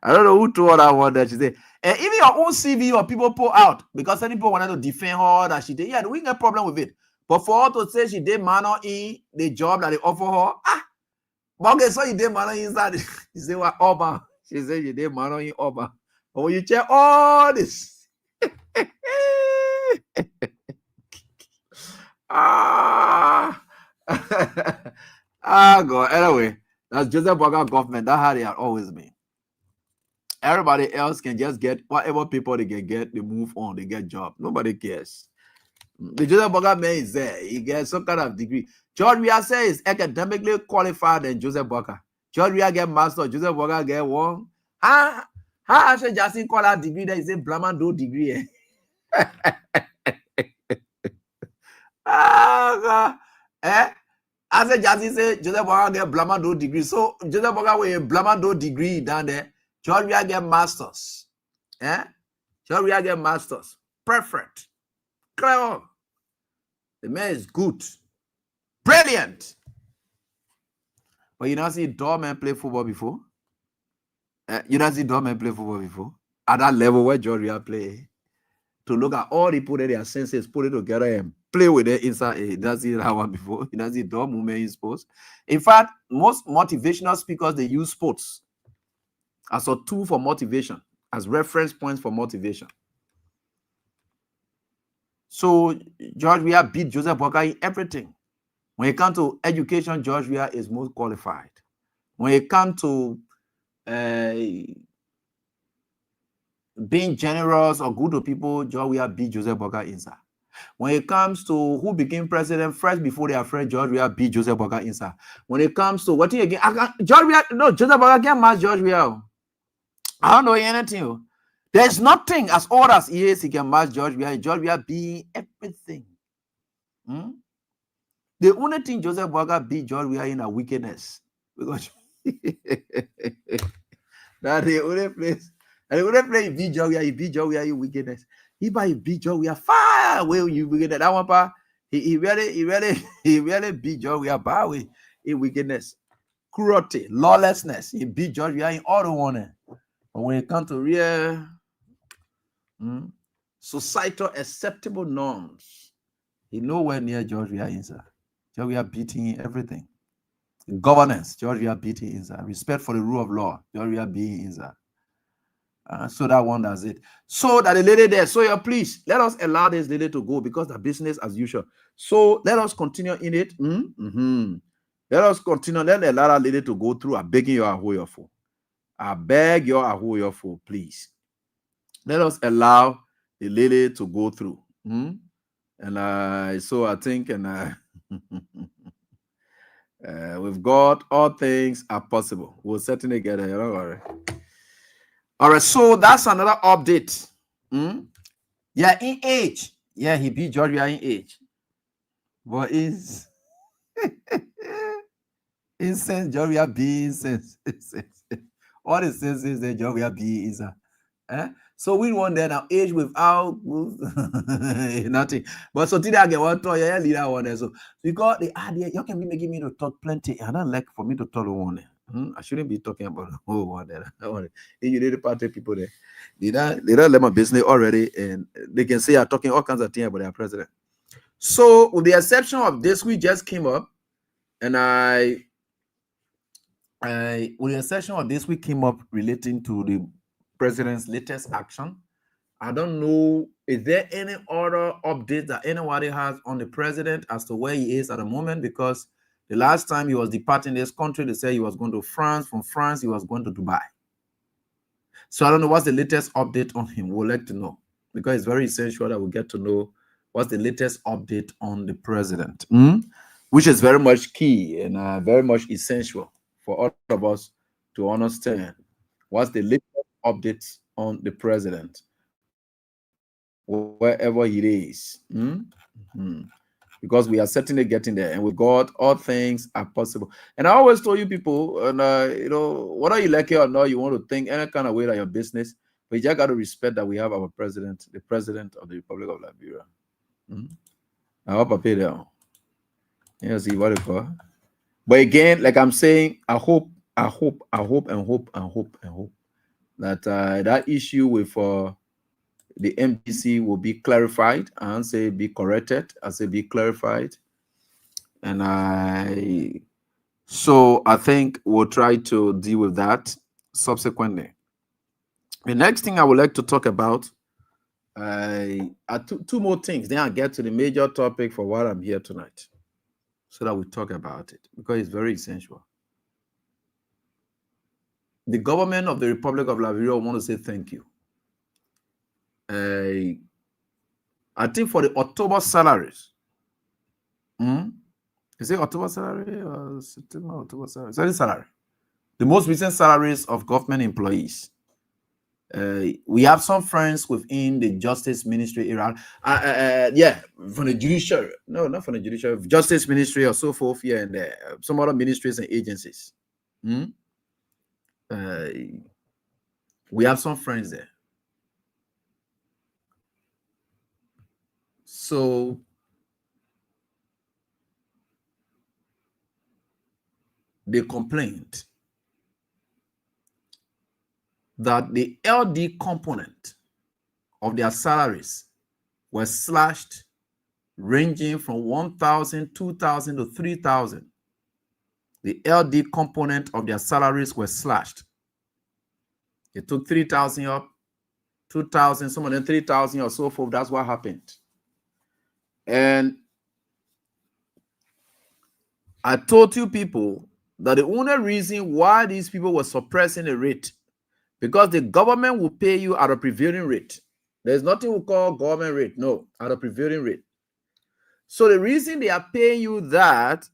I don't know who told her that one that she said. And even your own CV or people pull out because some people wanted to defend her that she did. Yeah, we got a problem with it. But for her to say she did minor in the job that they offer her, but okay, so you did minor inside. She said, what, Auburn? She said you did minor in Auburn. But when you check all this, God. Anyway, that's Joseph Boga government. That's how they are always been. Everybody else can just get whatever people they can get, they move on, they get job. Nobody cares. The Joseph Boga man is there. He gets some kind of degree. George Weah says is academically qualified than Joseph Boga. George Weah get master, Joseph Boga get one. How actually Justin call that degree that is a Blamando degree? I said Justin say Joseph Boga get Blamando degree. So Joseph Boga with a Blamando degree down there. George Weah get masters. George Weah get masters. Perfect. Clever. The man is good. Brilliant. But you don't see Dorman play football before? You don't see Dorman play football before? At that level where George Weah play. To look at all the people that their senses, put it together and play with it inside. He doesn't see that one before. He doesn't see Dorm movement in sports. In fact, most motivational speakers, they use sports as a tool for motivation, as reference points for motivation. So George Weah beat Joseph Boga in everything. When it comes to education, George Weah is most qualified. When it comes to being generous or good to people, George Weah beat Joseph Boga inside. When it comes to who became president first before their friend, George Weah beat Joseph Boga inside. When it comes to what thing again, George Weah, no, Joseph Boga can't match George Weah. I don't know anything. There's nothing as old as he is, he can match George Weah. George Weah being everything. The only thing Joseph Boga beat George Weah in a wickedness. Because that's the only place. And the only place he beat George Weah, he beat George Weah in wickedness. He beat George Weah far away you wickedness. That one part, he really beat George Weah far away in wickedness. Cruelty, lawlessness. He beat George Weah in all the one. But when it comes to real societal acceptable norms, he nowhere near George Weah inside. George Weah beating everything. Governance, George Weah beating inside. Respect for the rule of law, George Weah being inside. So that one does it. So that the lady there, so yeah, please let us allow this lady to go because the business as usual. So let us continue in it. Let us continue. Let allow that lady to go through. I'm begging you, Ahoyofo. I beg your Ahoyofo, please. Let us allow the lady to go through. And so I think, and with God, all things are possible. We'll certainly get there. Don't worry. All right, so that's another update. Yeah, in age. Yeah, he beat George Weah in age. But is in sense, George Weah be in sense. All the senses that George Weah be is so we want that now age without nothing. But so today I get one talk, yeah, leader one there. So because the idea you can be making me to talk plenty. I don't like for me to talk one. I shouldn't be talking about the whole one there. You need to party people there. They don't let my business already, and they can say I'm talking all kinds of things about their president. So with the exception of this, we just came up, and with the exception of this, we came up relating to the president's latest action I don't know. Is there any other update that anybody has on the president as to where he is at the moment? Because the last time he was departing this country, they said he was going to France. From France, he was going to Dubai. So I don't know what's the latest update on him. We'd like to know, because it's very essential that we get to know what's the latest update on the president, which is very much key and very much essential for all of us to understand what's the latest updates on the president, wherever he is. Because we are certainly getting there, and with God, all things are possible. And I always told you people, and whether you like it or not, you want to think any kind of way that your business, but you just got to respect that we have our president, the president of the Republic of Liberia. I hope I pay down. Yeah, see what it call. But again, like I'm saying, I hope that that issue with the MPC will be clarified. I don't say be corrected. I say be clarified. And so I think we'll try to deal with that subsequently. The next thing I would like to talk about are two more things. Then I'll get to the major topic for what I'm here tonight, so that we talk about it, because it's very essential. The government of the Republic of Liberia want to say thank you. I think for the October salaries, is it October salary or September October salary? It's any salary. The most recent salaries of government employees. We have some friends within the Justice Ministry era. From the judiciary. No, not from the judiciary. Justice Ministry or so forth here and there. Some other ministries and agencies. We have some friends there. So they complained that the LD component of their salaries were slashed, ranging from 1,000, 2,000 to 3,000. The LD component of their salaries were slashed. They took 3,000 up, 2,000, some of them 3,000 or so forth. That's what happened. And I told you people that the only reason why these people were suppressing the rate, because the government will pay you at a prevailing rate. There's nothing we call government rate, no, at a prevailing rate. So the reason they are paying you that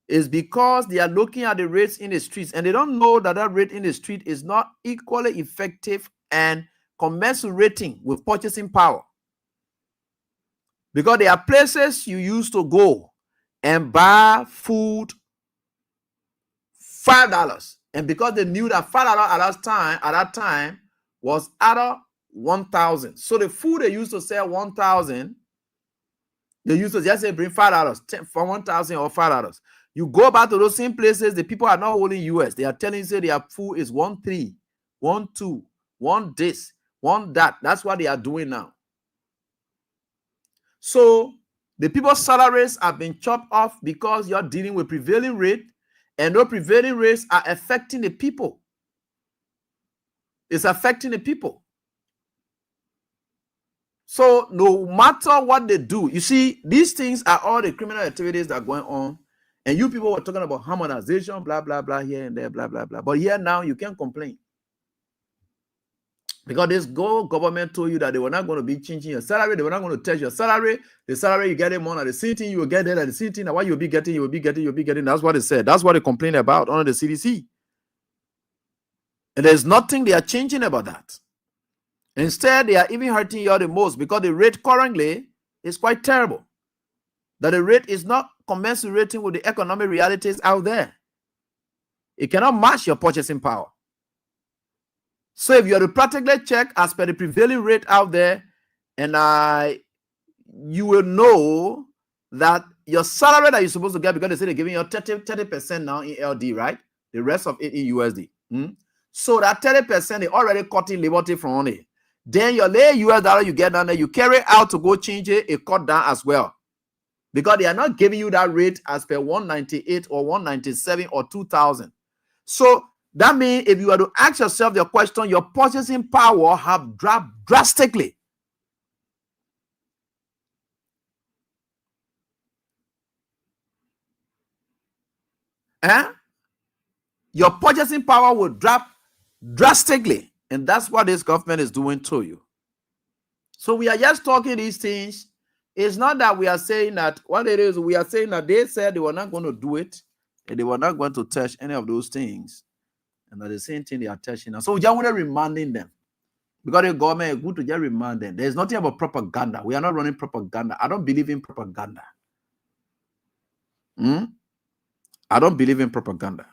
is because they are looking at the rates in the streets, and they don't know that that rate in the street is not equally effective and commensurating with purchasing power. Because there are places you used to go and buy food $5. And because they knew that $5 at that time was at 1,000. So the food they used to sell 1,000, they used to just say bring $5 for 1,000 or $5. You go back to those same places, the people are not holding US. They are telling you say their food is 1.3, 1.2, 1 this, 1 that. That's what they are doing now. So the people's salaries have been chopped off because you're dealing with prevailing rate, and those prevailing rates are affecting the people. It's affecting the people. So no matter what they do, you see, these things are all the criminal activities that are going on. And you people were talking about harmonization, blah, blah, blah, here and there, blah, blah, blah. But here now, you can't complain. Because this government told you that they were not going to be changing your salary. They were not going to test your salary. The salary you get it more at the same thing, you will get it at the same thing. And what you'll be getting, you'll be getting. That's what they said. That's what they complained about under the CDC. And there's nothing they are changing about that. Instead, they are even hurting you the most, because the rate currently is quite terrible. That the rate is not commensurating with the economic realities out there. It cannot match your purchasing power. So if you are to practically check as per the prevailing rate out there, and you will know that your salary that you're supposed to get, because they say they're giving you 30% now in LD, right? The rest of it in USD. So that 30%, they already cutting liberty from it. Then your lay US dollar you get down there, you carry out to go change it, it cut down as well. Because they are not giving you that rate as per 198 or 197 or 2,000. So That means if you were to ask yourself the question, your purchasing power have dropped drastically. Your purchasing power will drop drastically. And that's what this government is doing to you. So we are just talking these things. It's not that we are saying that what it is. We are saying that they said they were not going to do it. And they were not going to touch any of those things. And at the same thing, they are touching us. So we just want to reminding them. Because the government is good to just remind them. There's nothing about propaganda. We are not running propaganda. I don't believe in propaganda. I don't believe in propaganda.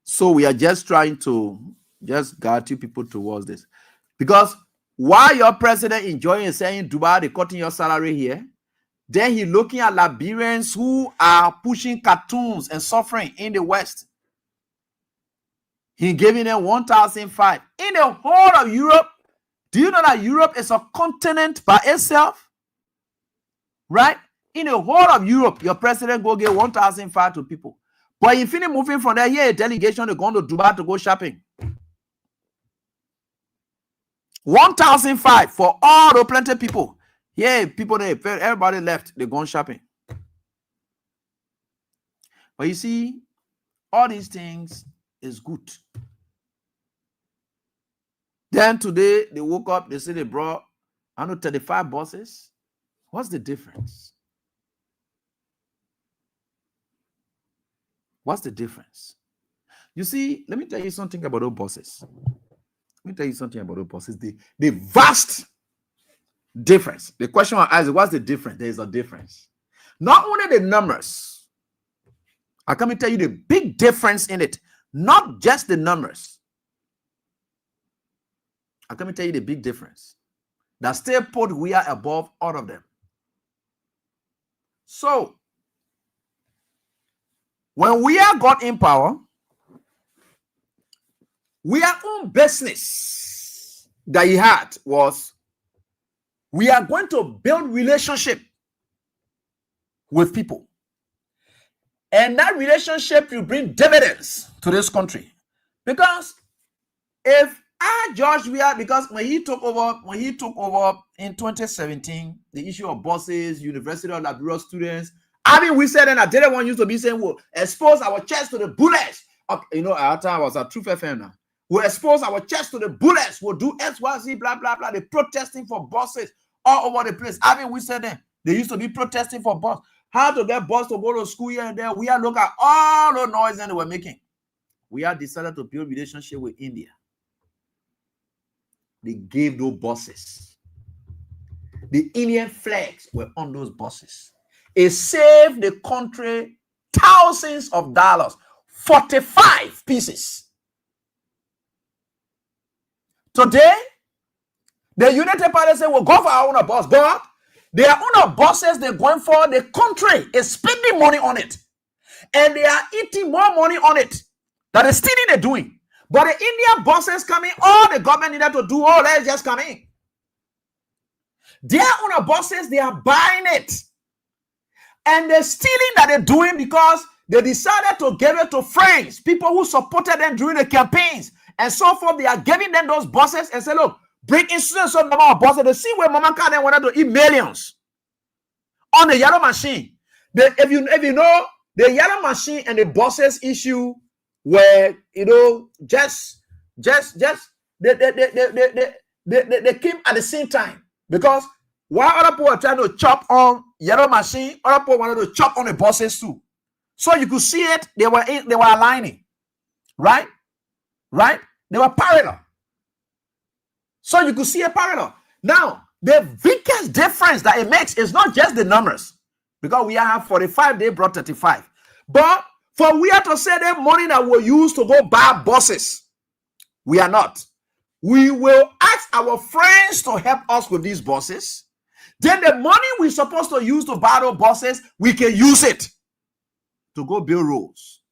So we are just trying to just guide you people towards this. Because while your president enjoying saying Dubai, they cutting your salary here, then he looking at Liberians who are pushing cartoons and suffering in the West. He giving them 1,005 in the whole of Europe. Do you know that Europe is a continent by itself? Right? In the whole of Europe, your president go get 1,005 to people. But if you moving from there, here a delegation to go to Dubai to go shopping. 1,005 for all the plenty people. Yeah, people there, everybody left. They gone shopping. But you see, all these things is good. Then today they woke up, they said they brought 35 buses. What's the difference? What's the difference? You see, let me tell you something about those buses. Let me tell you something about those buses. The vast difference. The question I ask is, what's the difference? There is a difference. Not only the numbers. I come and tell you the big difference in it. Not just the numbers. I come and tell you the big difference. That still put we are above all of them. So, when we are got in power, we are own business that he had was we are going to build relationship with people. And that relationship will bring dividends to this country. Because if George Weah, because when he took over in 2017, the issue of buses, University of Liberia students, I mean, we said, and I didn't want you to be saying, we'll expose our chest to the bullets. You know, at time I was at Truth FM now. We'll expose our chest to the bullets. We'll do XYZ, blah, blah, blah. They're protesting for buses all over the place. I mean, we said that they used to be protesting for bus. How to get bus to go to school here and there. We are looking at all the noise that they were making. We have decided to build relationship with India. They gave those buses. The Indian flags were on those buses. It saved the country thousands of dollars. 45 pieces. Today, the United Party say we'll go for our own bus, but their own buses they're going for, the country is spending money on it. And they are eating more money on it. That is still they're doing. But the Indian buses coming, all the government needed to do, let's just come in. Their own buses, they are buying it. And the stealing that they're doing because they decided to give it to friends, people who supported them during the campaigns, and so forth. They are giving them those buses and say, look, bring in some number of buses. They see where Mama Khan wanted to eat millions on the yellow machine. If you know, the yellow machine and the buses issue were, you know, just they came at the same time. Because while other people were trying to chop on yellow machine, other people wanted to chop on the buses too. So you could see it, they were aligning. Right? They were parallel. So you could see a parallel. Now, the biggest difference that it makes is not just the numbers. Because we have 45, they brought 35. But for we are to say the money that we'll use to go buy buses, we are not. We will ask our friends to help us with these buses. Then the money we're supposed to use to buy those buses, we can use it to go build roads,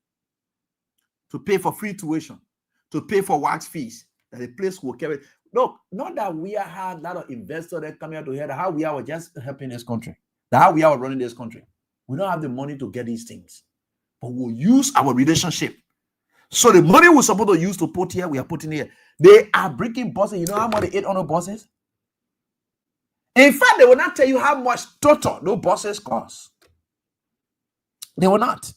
to pay for free tuition, to pay for wax fees, that the place will carry. Look, not that we had a lot of investors that come here to hear how we are just helping this country, that how we are running this country. We don't have the money to get these things, but we'll use our relationship So the money we're supposed to use to put here, we are putting here. They are bringing buses. You know how much they ate on the buses? In fact, they will not tell you how much total those buses cost. They will not.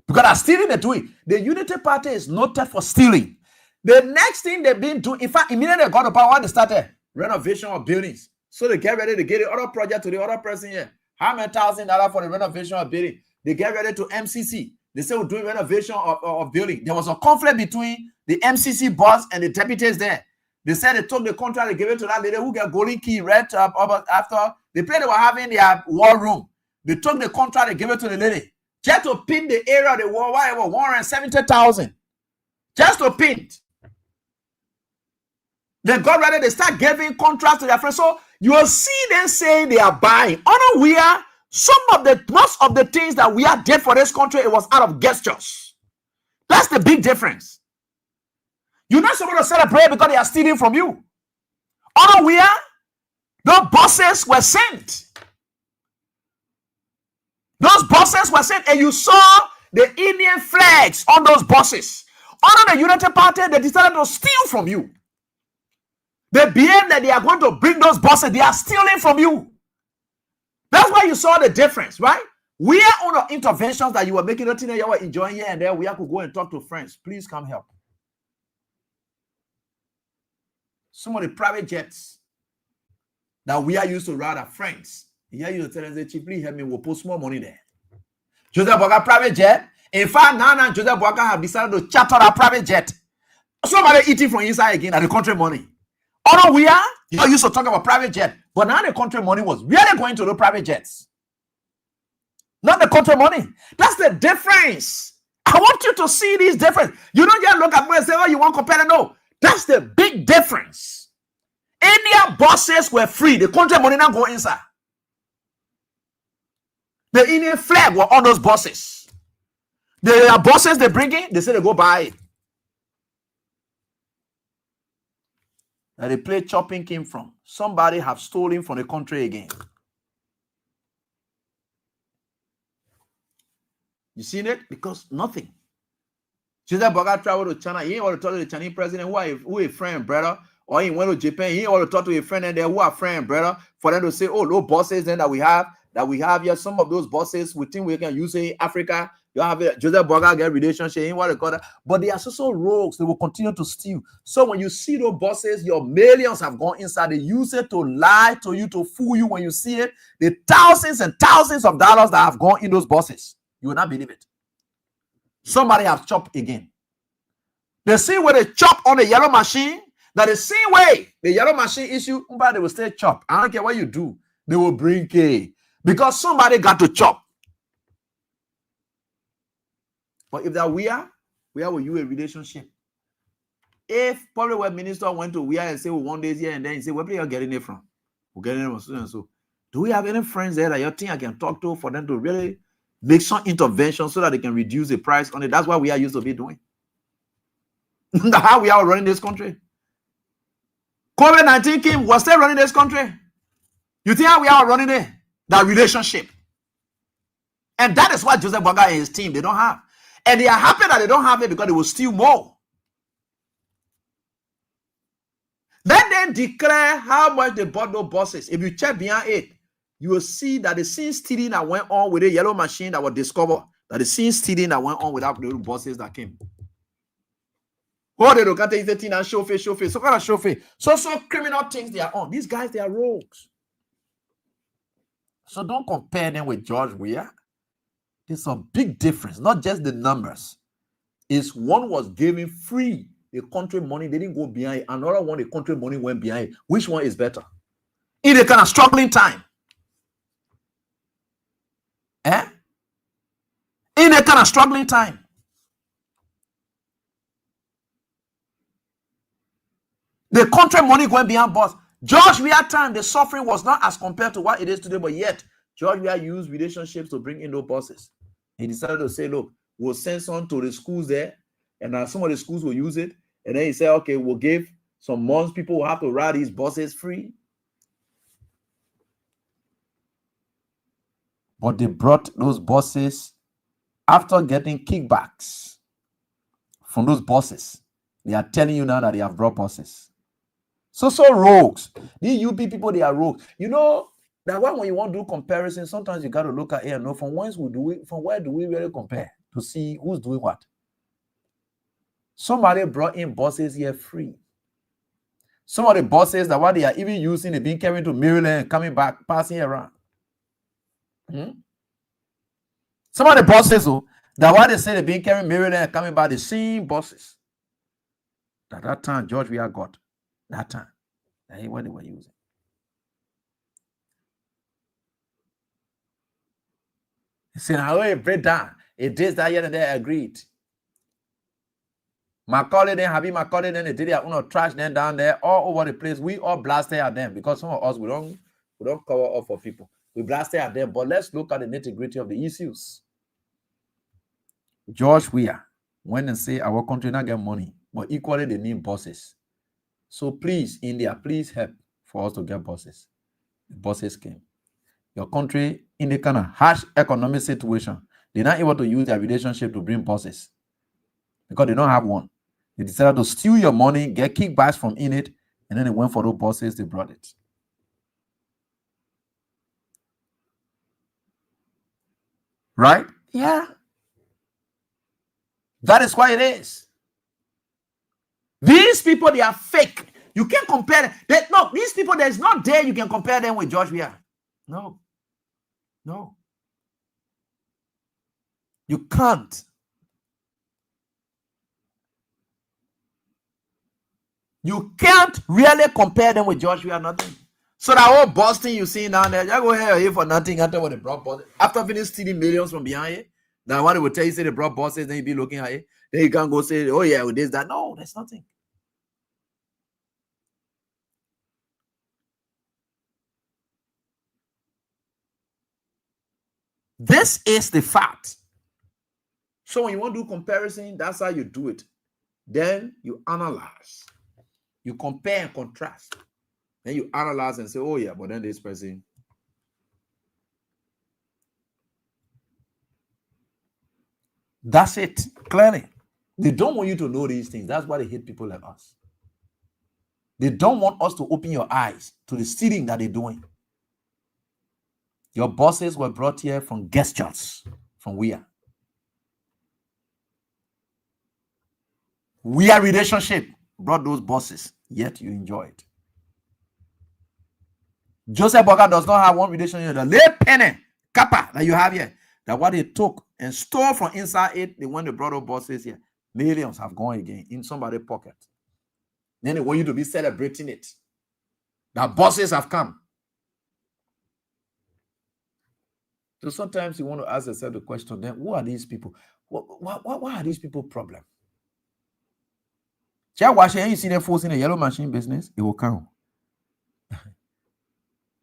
Because they're stealing the doing. The Unity Party is noted for stealing. The next thing they've been doing, in fact, immediately they got the power, they started renovation of buildings. So they get ready to get the other project to the other person here. How many $1,000 for the renovation of building? They get ready to MCC. They say we're doing renovation of building. There was a conflict between the MCC boss and the deputies there. They said they took the contract, they gave it to that lady who got golden key right up after the place they were having their war room. They took the contract, they gave it to the lady. Just to paint the area of the war, whatever, 170,000. Just to paint. They got ready, they start giving contracts to their friends. So you will see them saying they are buying. Unaware, most of the things that we are did for this country, it was out of gestures. That's the big difference. You're not supposed to celebrate because they are stealing from you. Unaware, those buses were sent. Those buses were sent, and you saw the Indian flags on those buses. Under the Unity Party, they decided to steal from you. They behave that they are going to bring those buses. They are stealing from you. That's why you saw the difference, right? We are on the interventions that you were making, nothing that you were enjoying here and there. We have to go and talk to friends. Please come help. Some of the private jets that we are used to ride are friends. Here you tell them, Chief, please help me. We'll put more money there. Joseph Boakai private jet. In fact, now Joseph Boakai have decided to charter a private jet. Somebody eating from inside again at the country money. Although we are, you used to talk about private jet, but now the country money was really going to the private jets. Not the country money. That's the difference. I want you to see this difference. You don't just look at me and say, oh, you want to compare it. No. That's the big difference. India buses were free. The country money now go inside. The Indian flag were on those buses. The buses they bring in, they say they go buy it. Now the place chopping came from. Somebody have stolen from the country again. You seen it? Because nothing. Joseph Boakai traveled to China. He ain't want to talk to the Chinese president who a friend, brother. Or he went to Japan. He ain't want to talk to a friend and there who are friend, brother. For them to say, oh, those buses then that we have here, some of those buses we think we can use in Africa. You have it, Joseph Boakai get relationship, he ain't what they call that. But they are so rogues, they will continue to steal. So when you see those buses, your millions have gone inside. They use it to lie to you, to fool you. When you see it, the thousands and thousands of dollars that have gone in those buses, you will not believe it. Somebody has chopped again. The same way they chop on the yellow machine, that the same way the yellow machine issue, but they will still chop. I don't care what you do, they will bring K. Because somebody got to chop. But if that we are with you a relationship. If public work minister went to we are and say we 1 day here and then he say, where are you getting it from? We're getting it from so and so. Do we have any friends there that you think I can talk to for them to really make some intervention so that they can reduce the price on it? That's what we are used to be doing. That's how we are running this country. COVID-19 came, we're still running this country. You think how we are running it? That relationship. And that is what Joseph Boakai and his team, they don't have. And they are happy that they don't have it because they will steal more. Let them declare how much they bought those buses. If you check behind it, you will see that the same stealing that went on with the yellow machine that was discovered, that the same stealing that went on without the buses that came. Oh, they look at the thing and chauffeur. So kind of chauffeur. So criminal things they are on. These guys, they are rogues. So don't compare them with George Weah. There's a big difference, not just the numbers. Is one was given free, the country money, they didn't go behind it. Another one, the country money went behind it. Which one is better? In a kind of struggling time. In a kind of struggling time. The country money going behind boss. George Weah time, the suffering was not as compared to what it is today, but yet George Weah used relationships to bring in those buses. He decided to say, look, we'll send some to the schools there, and some of the schools will use it. And then he said, okay, we'll give some months, people will have to ride these buses free. But they brought those buses after getting kickbacks from those bosses. They are telling you now that they have brought bosses. So rogues. These UP people, they are rogues. You know that when you want to do comparison, sometimes you got to look at it and know from where do we really compare to see who's doing what. Somebody brought in bosses here free. Some of the bosses that what they are even using, they've been carrying to Maryland and coming back, passing around. Some of the bosses that what they say they've been carrying Maryland and coming back, the same bosses. At that time, George Weah got that time. That ain't what they were using. He said, "How it break down? It is that year and they agreed." Macaulay then Habib Macaulay then they did their own trash then down there all over the place. We all blasted at them because some of us we don't cover up for people. We blasted at them, but let's look at the nitty-gritty of the issues. George Weah went and say our country not get money, but equally they need bosses. So please, India, please help for us to get bosses. The bosses came. Your country in the kind of harsh economic situation, they're not able to use their relationship to bring bosses because they don't have one. They decided to steal your money, get kickbacks from in it, and then they went for those bosses, they brought it. Right? Yeah. That is why it is. These people, they are fake. You can't compare them. No, these people, there's not there you can compare them with George Weah. No. No. You can't. You can't really compare them with George Weah, nothing. So that whole Boston you see down there, just go here for nothing after what they brought bosses. After finish stealing millions from behind it, then what they will tell you, say they brought bosses, then you be looking at it. Then you can't go say, oh yeah, with this, that. No, there's nothing. This is the fact. So when you want to do comparison, that's how you do it. Then you analyze. You compare and contrast. Then you analyze and say, oh yeah, but then this person. That's it. Clearly. They don't want you to know these things. That's why they hate people like us. They don't want us to open your eyes to the stealing that they're doing. Your bosses were brought here from gestures, from Weah. Weah relationship brought those bosses, yet you enjoy it. Joseph Boga does not have one relationship. The late penny, kappa that you have here, that what they took and stole from inside it, they went to brought those bosses here. Millions have gone again in somebody's pocket. Then they want you to be celebrating it. That bosses have come. So sometimes you want to ask yourself the question, then who are these people? What are these people problem? You see them forcing the yellow machine business, it will come.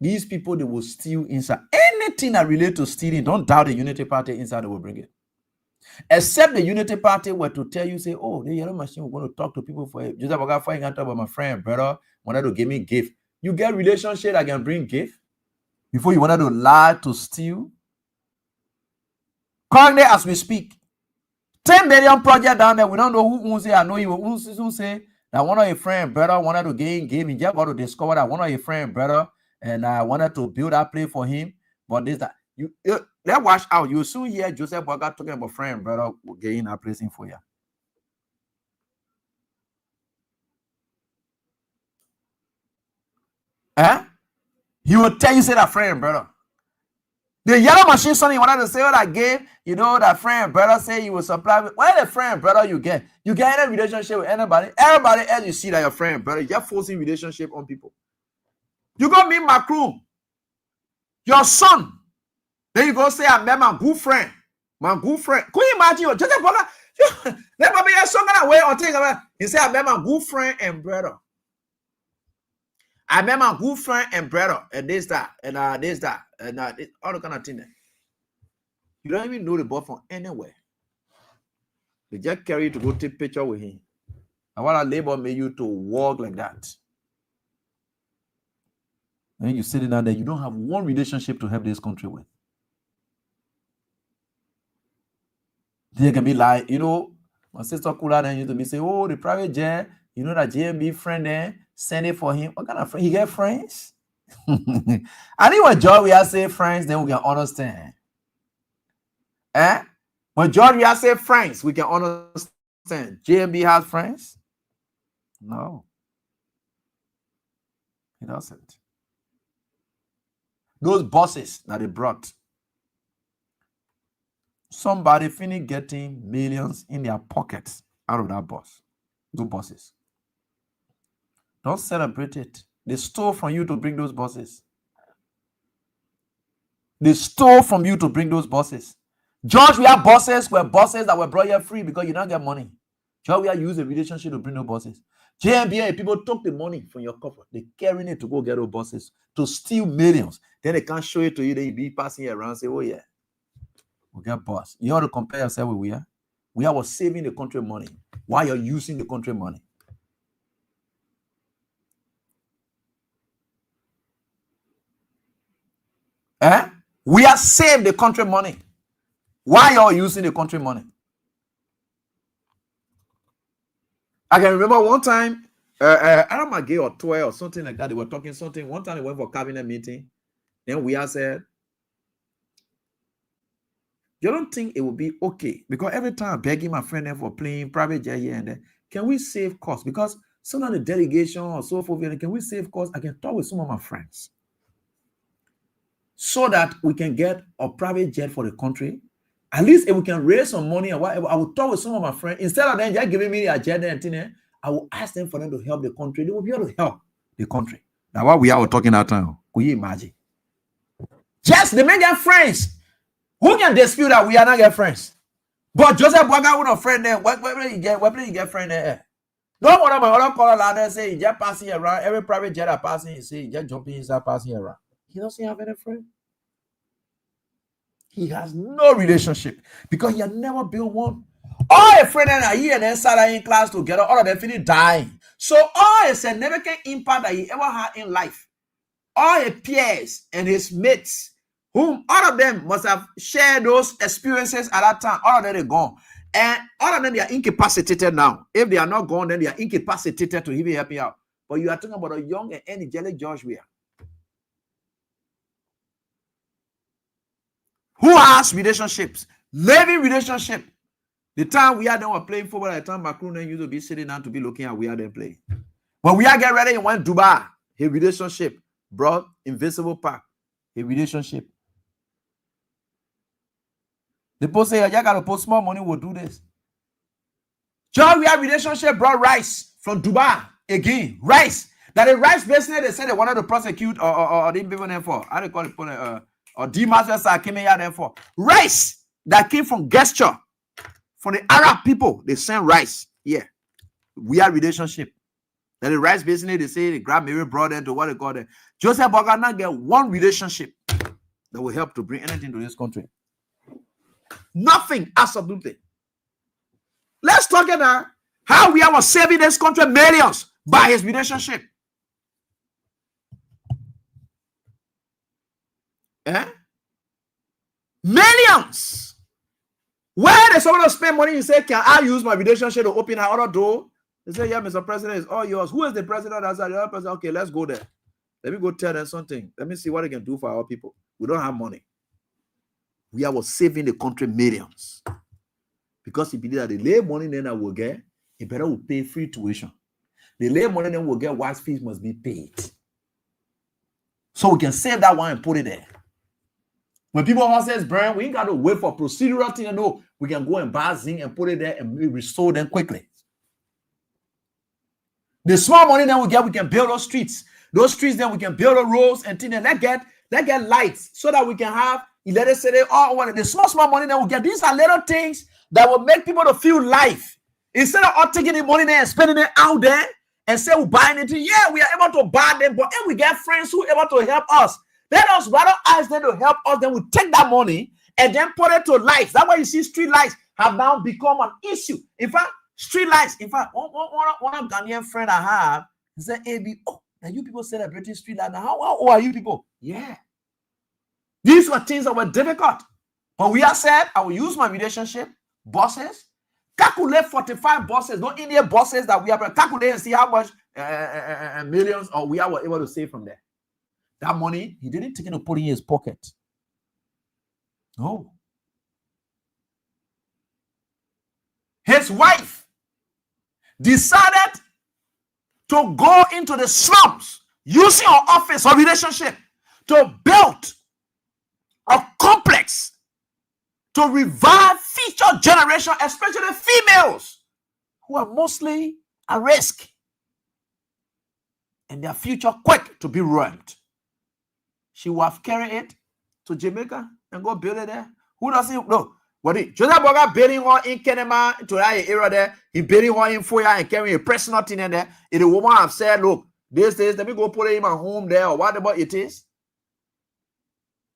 These people, they will steal inside. Anything that relates to stealing, don't doubt the Unity Party inside, they will bring it. Except the Unity Party were to tell you, say, oh, the yellow machine, we're going to talk to people for it. Joseph Boga, I talk about my friend, brother, wanted to give me gift. You get relationship that can bring gift before you wanted to lie to steal. Currently, as we speak, 10 million project down there. We don't know who say. I know you who say that one of your friend brother wanted to gain game. He just got to discover that one of your friend brother and I wanted to build that play for him. But this that you let's watch out. You soon hear Joseph Boga talking about friend brother getting a placing for you. He will tell you say that friend brother. The yellow machine son, he wanted to say all that game, you know, that friend brother say he will supply. Where the friend brother you get any relationship with anybody, everybody else you see that your friend brother, you're forcing relationship on people. You go meet Macron, your son, then you go say, I met my good friend. Could you imagine? Just let me be a song away or take away. He said, I met my good friend and brother. I met my good friend and brother, and this, that, and this, that, and all the kind of thing. You don't even know the boy from anywhere. They just carry you to go take picture with him. And what a labor made you to walk like that. And you sitting down there, you don't have one relationship to help this country with. They can be like, you know, My sister Kula then used to be say, oh, the private jet, you know that JMB friend there, send it for him. What kind of friend? He get friends? I think when George we are say friends, then we can understand. When George we are say friends, we can understand. JMB has friends? No. He doesn't. Those bosses that they brought, somebody finished getting millions in their pockets out of that boss. Those bosses. Don't celebrate it. They stole from you to bring those bosses. They stole from you to bring those bosses. George, we have bosses that were brought here free because you don't get money. George, we have used a relationship to bring those bosses. JMBA, people took the money from your cover. They carrying it to go get those bosses to steal millions. Then they can't show it to you. Then you be passing it around and say, oh yeah, we get boss. You ought to compare yourself with we are. We are saving the country money. Why you're using the country money? We are saving the country money. Why you're using the country money? I can remember one time, Adam McGay or Toy or something like that. They were talking something. One time they went for cabinet meeting. Then we are said, you don't think it would be okay? Because every time I'm begging my friend for playing private jet here and there, can we save costs? Because some of the delegation or so forth, can we save costs? I can talk with some of my friends so that we can get a private jet for the country. At least if we can raise some money or whatever, I will talk with some of my friends. Instead of them just giving me a jet and thing, I will ask them for them to help the country. They will be able to help the country. Now, what we are talking that time, could you imagine? Yes, they may get friends. Who can dispute that we are not get friends? But Joseph Boga with a friend there. Where you get friend there? No one of my other caller out there say he just passing around. Every private jet are passing, he say he just jumping inside passing around. He doesn't have any friend. He has no relationship because he had never built one. All a friend and he and then sat in class together, all of them finish dying. So all a significant impact that he ever had in life, all his peers and his mates, whom all of them must have shared those experiences at that time, all of them are gone. And all of them, they are incapacitated now. If they are not gone, then they are incapacitated to even help you out. But you are talking about a young and energetic George Weah, who has relationships, living relationship. The time we are done were playing football, at the time Macron used to be sitting down to be looking at we are then playing. When we are getting ready, he went to Dubai. His relationship brought Invisible Park. His relationship. The post say, I got to put small money, we'll do this. John, we have relationship brought rice from Dubai. Again, rice. That the rice business, they said they wanted to prosecute or didn't pay them for. How do you call it? Or Demas came here there for. Rice that came from gesture. From the Arab people, they send rice. Yeah. We have relationship. That the rice business, they say they grab Mary brother to what they call it. Joseph Boga now get one relationship that will help to bring anything to this country. Nothing, absolutely. Let's talk about how we are saving this country millions by his relationship. Millions. Where does someone spend money and say, can I use my relationship to open another door? They say, yeah, Mr. President, it's all yours. Who is the president? That's the other president. Okay, let's go there. Let me go tell them something. Let me see what they can do for our people. We don't have money. We are saving the country millions. Because he believe that the lay money then I will get, he better will pay free tuition. The lay money then will get wise fees must be paid. So we can save that one and put it there. When people says, Brian, we ain't got to wait for procedural thing. No, we can go and buy zinc and put it there and we restore them quickly. The small money then we get, we can build those streets. Those streets then we can build the roads and things. Let's get lights so that we can have electricity. All the small money that we get. These are little things that will make people to feel life. Instead of all taking the money there and spending it out there and say we're buying it. Yeah, we are able to buy them, but if we get friends who are able to help us, let us rather ask them to help us. Then we take that money and then put it to lights. That's why you see street lights have now become an issue. In fact, street lights. In fact, one Ghanaian friend I have, he said, "AB, oh, now you people celebrating street lights. Now, how old are you people?" Yeah. These were things that were difficult. But we have said, I will use my relationship, bosses, Calculate 45 buses, no Indian buses that we have. Calculate and see how much millions or we are able to save from there. That money, he didn't take it to put in his pocket. No. His wife decided to go into the slums using her office or relationship to build a complex to revive future generation, especially females who are mostly at risk and their future quick to be ruined. She will have carried it to Jamaica and go build it there. Who doesn't know? What it Joseph Boga building one in Kenema to that area there, he building one in Foya and carrying a personal thing in there. If the woman have said, look, this is let me go put it in my home there or whatever it is.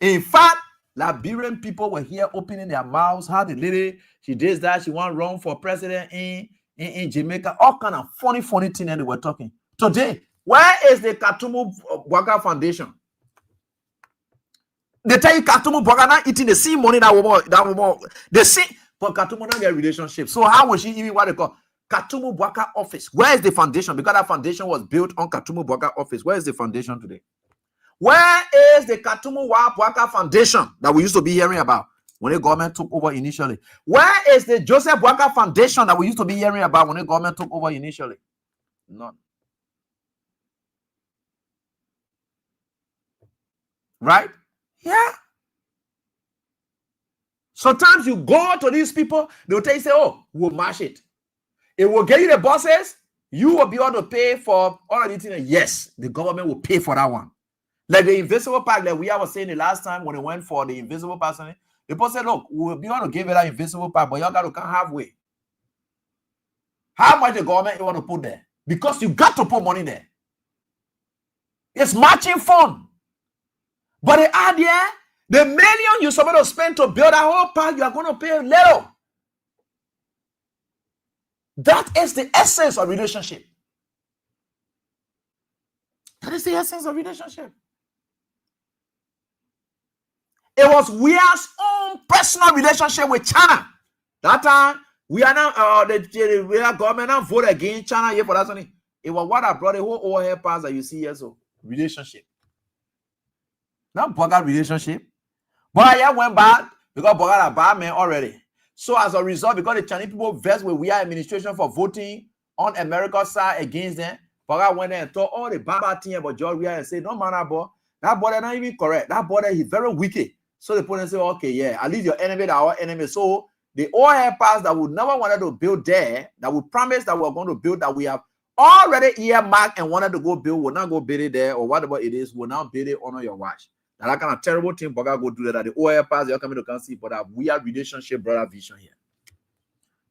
In fact, Liberian people were here opening their mouths. How the lady, she did that, she want to run for president in Jamaica. All kind of funny thing that they were talking. Today, where is the Katumu Bwaga Foundation? They tell you Katumu Bwaga not eating the same money that woman they see, but Katumu not get relationship. So how was she even what they call Katumu Bwaga office? Where is the foundation? Because that foundation was built on Katumu Bwaga office. Where is the foundation today? Where is the Katumu Bwaga Foundation that we used to be hearing about when the government took over initially? Where is the Joseph Bwaga Foundation that we used to be hearing about when the government took over initially? None. Right? Yeah. Sometimes you go to these people, they'll tell you, say, oh, we'll match it. It will get you the buses, you will be able to pay for all of these things. Yes, the government will pay for that one. Like the invisible park that we were saying the last time when they went for the invisible park, the people said, look, we'll be able to give it that invisible park, but y'all got to come halfway. How much the government you want to put there? Because you got to put money there. It's matching fund. But the idea, the million you're supposed to spend to build a whole park, you are going to pay little. That is the essence of relationship. That is the essence of relationship. It was Weah's own personal relationship with China. That time, we are now the Weah government now vote against China here for that one. It was what I brought the whole overhead pass that you see here. So relationship. Not Bwaga relationship. Bwaga went bad because Bwaga a bad man already. So as a result, because the Chinese people versed with Weah administration for voting on America's side against them, Bwaga went there and told all the bad thing about George Weah and said, no matter, boy, that border not even correct. That border is very wicked. So the opponent say, okay, yeah, at least your enemy is our enemy. So the oil pass that we never wanted to build there, that we promised that we're going to build, that we have already earmarked and wanted to go build, will not go build it there or whatever it is, will not build it on your watch. That kind of terrible thing, Bwaga go do that. The oil pass, you're coming to come see, but that we are relationship, brother vision here.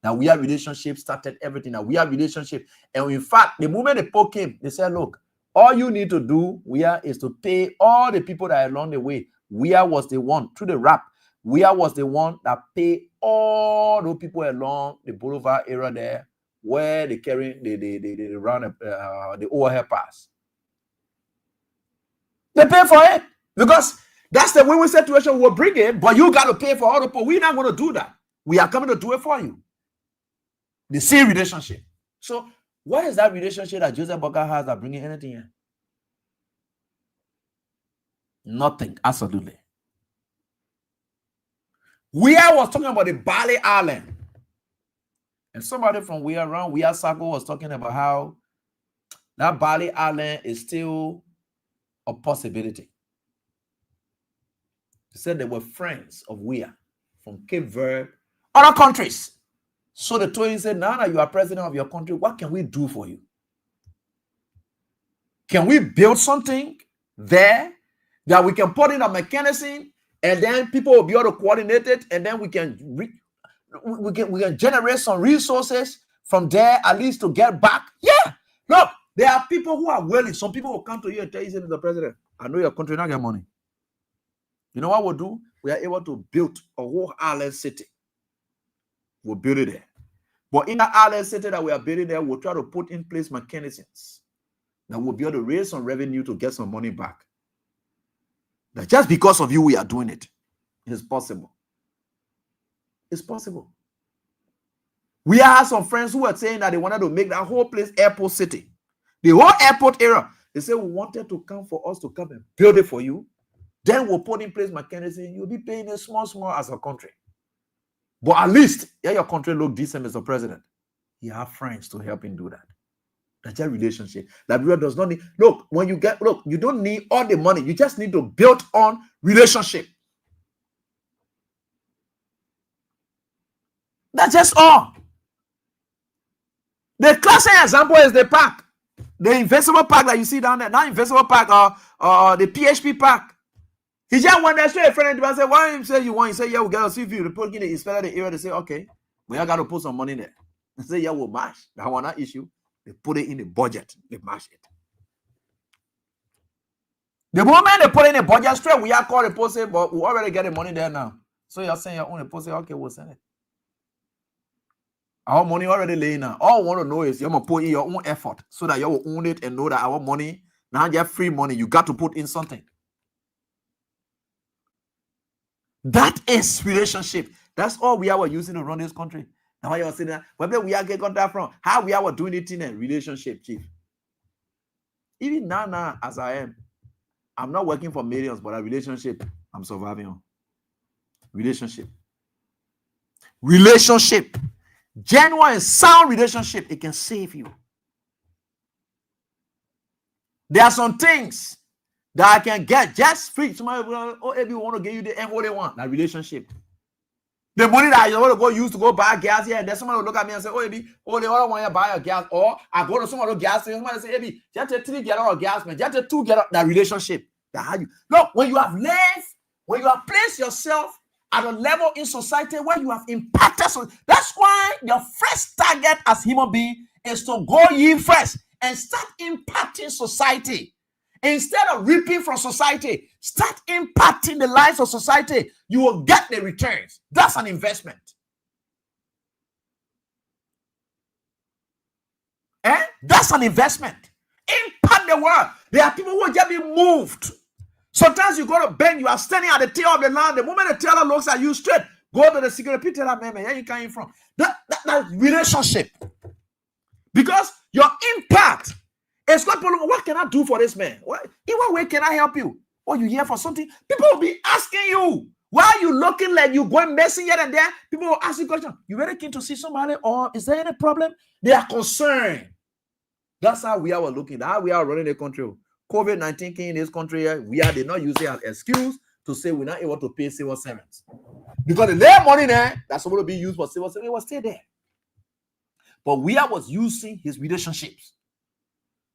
That we are relationship started everything. That we are relationship. And in fact, the moment the poke came, they said, look, all you need to do, Weah, is to pay all the people that are along the way. Weah was the one, through the rap, Weah was the one that paid all those people along the boulevard area there, where they carry the run the overhead pass. They pay for it. Because that's the win-win situation we'll bring it, but you got to pay for all the people. We're not going to do that. We are coming to do it for you. The same relationship. So, what is that relationship that Joseph Bwaga has that bringing anything in? Nothing, absolutely. Weah was talking about the Bali Island. And somebody from Weah around Weah Circle was talking about how that Bali Island is still a possibility. Said they were friends of Weah from Cape Verde, other countries. So the told him, said, now that you are president of your country, what can we do for you? Can we build something there that we can put in a mechanism and then people will be able to coordinate it and then we can generate some resources from there at least to get back? Yeah. Look, there are people who are willing. Some people will come to you and tell you, Mr. President, I know your country not get money. You know what we'll do? We are able to build a whole island city. We'll build it there. But in that island city that we are building there, we'll try to put in place mechanisms that will be able to raise some revenue to get some money back. That just because of you, we are doing it. It's possible. It's possible. We have some friends who were saying that they wanted to make that whole place airport city. The whole airport area. They said, we wanted to come for us to come and build it for you. Then we'll put in place mechanism. You'll be paying a small as a country. But at least, yeah, your country look decent, Mr. President. You have friends to help him do that. That's a relationship. Liberia does not need, look, when you get, look, you don't need all the money. You just need to build on relationship. That's just all. The classic example is the park. The investable park that you see down there. Not investable park or the PHP park. He just went there straight. A friend and said, why you say you want? He said, yeah, we got to see if you report in the inspector the area. They say, okay, we got to put some money there. They say, yeah, we'll match. That one not issue. They put it in the budget. They match it. The moment they put in the budget straight, we are called the post, but we already get the money there now. So you're saying your own post, okay, we'll send it. Our money already laying now. All we want to know is you're going to put in your own effort so that you will own it and know that our money, now you have free money. You got to put in something. That is relationship. That's all we are using to run this country. Now you're saying that, where we are getting that from? How we are doing it in a relationship, chief. Even now, as I am, I'm not working for millions, but a relationship I'm surviving on. Relationship. Relationship. Genuine and sound relationship, it can save you. There are some things that I can get just free. Somebody will, oh, if you want to give you the M what they want, that relationship. The money that you want to go use to go buy gas here, and then somebody will look at me and say, oh, Ebi, oh, the other one you buy a gas, or I go to somebody gas station, somebody say, Ebi, just a 3 get out of gas, man, just a 2 get out. That relationship. That how you look when you have lived, when you have placed yourself at a level in society where you have impacted. So that's why your first target as human being is to go ye first and start impacting society. Instead of reaping from society, start impacting the lives of society. You will get the returns. That's an investment. That's an investment. Impact the world. There are people who will just be moved. Sometimes you go to bank, you are standing at the tail of the land. The moment the teller looks at you straight, go to the security, tell that man, where you came from. That relationship. Because your impact is not problem. What can I do for this man? In what way can I help you? Or you here for something? People will be asking you. Why are you looking like you going messing here and there? People will ask you questions. You very keen to see somebody, or is there any problem? They are concerned. That's how we are looking. How we are running the country. COVID-19 came in this country. They not use it as excuse to say we're not able to pay civil servants. Because the little money there that's supposed to be used for civil servants, it was still there. But we was using his relationships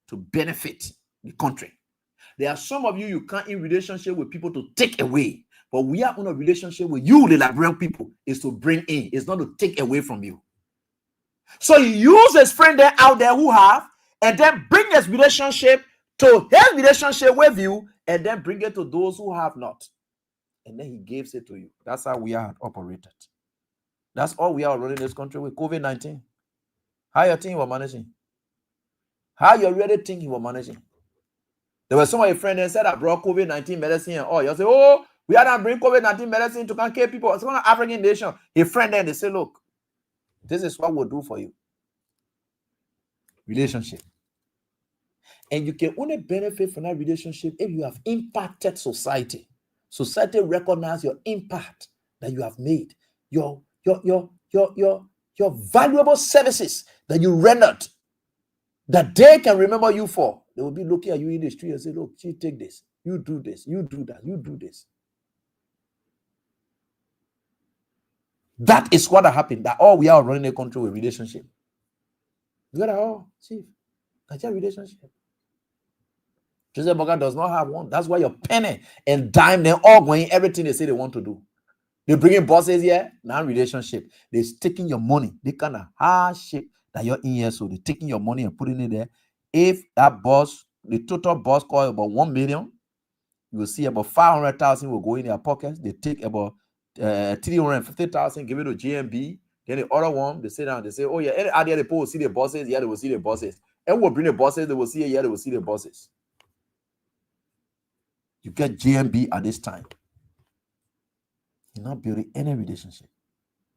to benefit the country. There are some of you can't in relationship with people to take away. But we are in a relationship with you, the Liberian people, is to bring in. It's not to take away from you. So he used his friend there out there who have, and then bring his relationship to his relationship with you, and then bring it to those who have not. And then he gives it to you. That's how we are operated. That's all we are running this country with COVID-19. How you think you were managing? How you really think you were managing? There was somebody friend that said I brought COVID-19 medicine and all. You say, oh, we are not bring COVID-19 medicine to kill people. It's one African nation. A friend then they say, look, this is what we'll do for you. Relationship. And you can only benefit from that relationship if you have impacted society. Society recognize your impact that you have made. Your valuable services that you rendered, that they can remember you for. They will be looking at you in the street and say, look, you take this, you do this, you do that, you do this. That is what happened. That all we are running a country with relationship. You got all, chief. That's your relationship. Joseph Boga does not have one. That's why your penny and dime, they're all going everything they say they want to do. They bring in bosses here, now relationship. They're taking your money. They kind of hardship that you're in here. So they're taking your money and putting it there. If that boss, the total boss call about 1 million, you will see about 500,000 will go in their pockets. They take about 350,000, give it to GMB. Then the other one, they sit down, they say, oh yeah, any other people will see the bosses, yeah, they will see the bosses. And we'll bring the bosses, they will see it, yeah, they will see the bosses. You get GMB at this time. You're not building any relationship.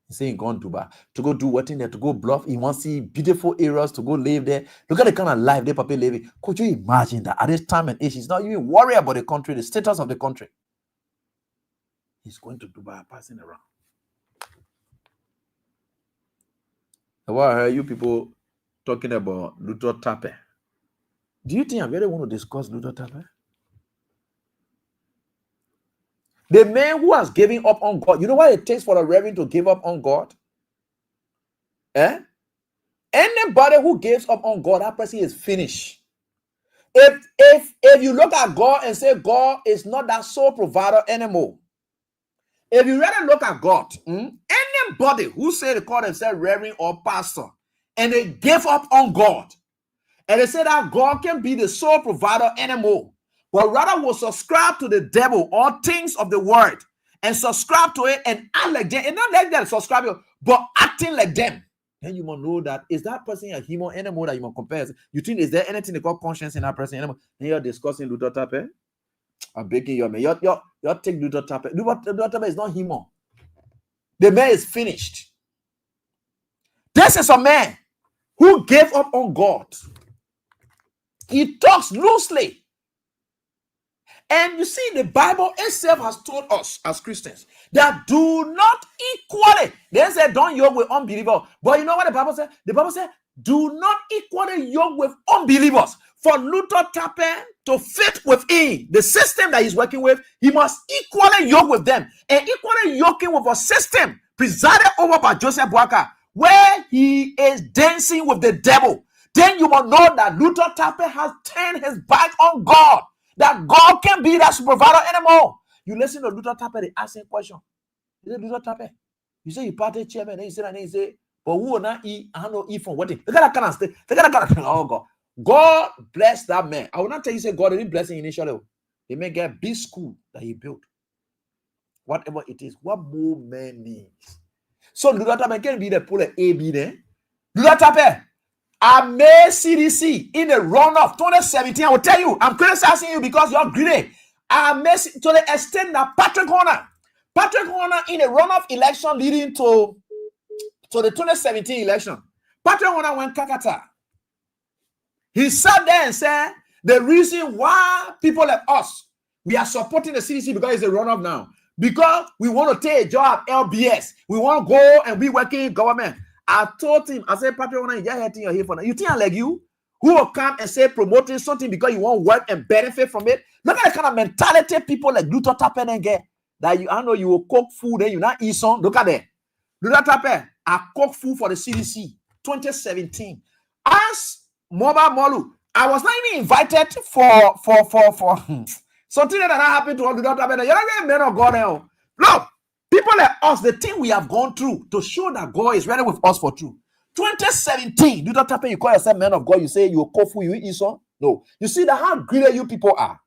He's saying gone to Dubai to go do what in there, to go bluff. He wants to see beautiful areas to go live there. Look at the kind of life they probably living. Could you imagine that at this time and age, he's not even worried about the country, the status of the country. He's going to Dubai, passing around. Why are you people talking about Luther Tappe? Do you think I really want to discuss Luther Tappe? The man who has given up on God. You know what it takes for a reverend to give up on God? Anybody who gives up on God, that person is finished. If you look at God and say God is not that sole provider anymore, if you really look at God, anybody who say they call themselves reverend or pastor and they give up on God and they say that God can be the sole provider anymore, but rather will subscribe to the devil or things of the world and subscribe to it and act like them, and not like that subscribing, but acting like them, then you must know that is that person a human anymore that you must compare. You think is there anything they call conscience in that person anymore? And you're discussing Luther Tappe? I'm begging you, man. You're take Luther Tappe. Luther Tappe is not human. The man is finished. This is a man who gave up on God. He talks loosely. And you see, the Bible itself has told us as Christians that do not equally. They say don't yoke with unbelievers. But you know what the Bible said? The Bible said, do not equally yoke with unbelievers. For Luther Tappe to fit within the system that he's working with, he must equally yoke with them. And equally yoking with a system presided over by Joseph Boakai, where he is dancing with the devil. Then you must know that Luther Tappe has turned his back on God. That God can be that provider anymore. You listen to Luther Tappe, they ask him a question. He said, Luther Tappe, you say you party chairman, and he said, and he say, but who will not eat? I don't know eat from what? Look at that kind of stuff. Look at that kind of oh God. God bless that man. I will not tell you, say God didn't bless him initially. He may get a big school that he built. Whatever it is, what more man needs. So Luther Tappe can be the pull a B there. Luther Tappe, I made CDC in the runoff 2017. I will tell you, I'm criticizing you because you're greedy. I made to the extent that Patrick Horner in a runoff election leading to the 2017 election, Patrick Horner went Kakata. He sat there and said, the reason why people like us, we are supporting the CDC because it's a runoff now. Because we want to take a job at LBS. We want to go and be working in government. I told him, I said, Patrick, you're hitting your head for now. You think I like you? Who will come and say promoting something because you want work and benefit from it? Look at the kind of mentality people like Luther Tappe and get. That I know you will cook food and you not eat some. Look at that. Luther Tappe, I cook food for the CDC 2017. As Mobile Molu, I was not even invited for something that happened to Luther Tappe. You're not a man of God now. Look. People like us, the thing we have gone through to show that God is ready with us for truth. 2017, Luther Tappe, you call yourself man of God, you say you will cook food, you eat some? No. You see that how greedy you people are.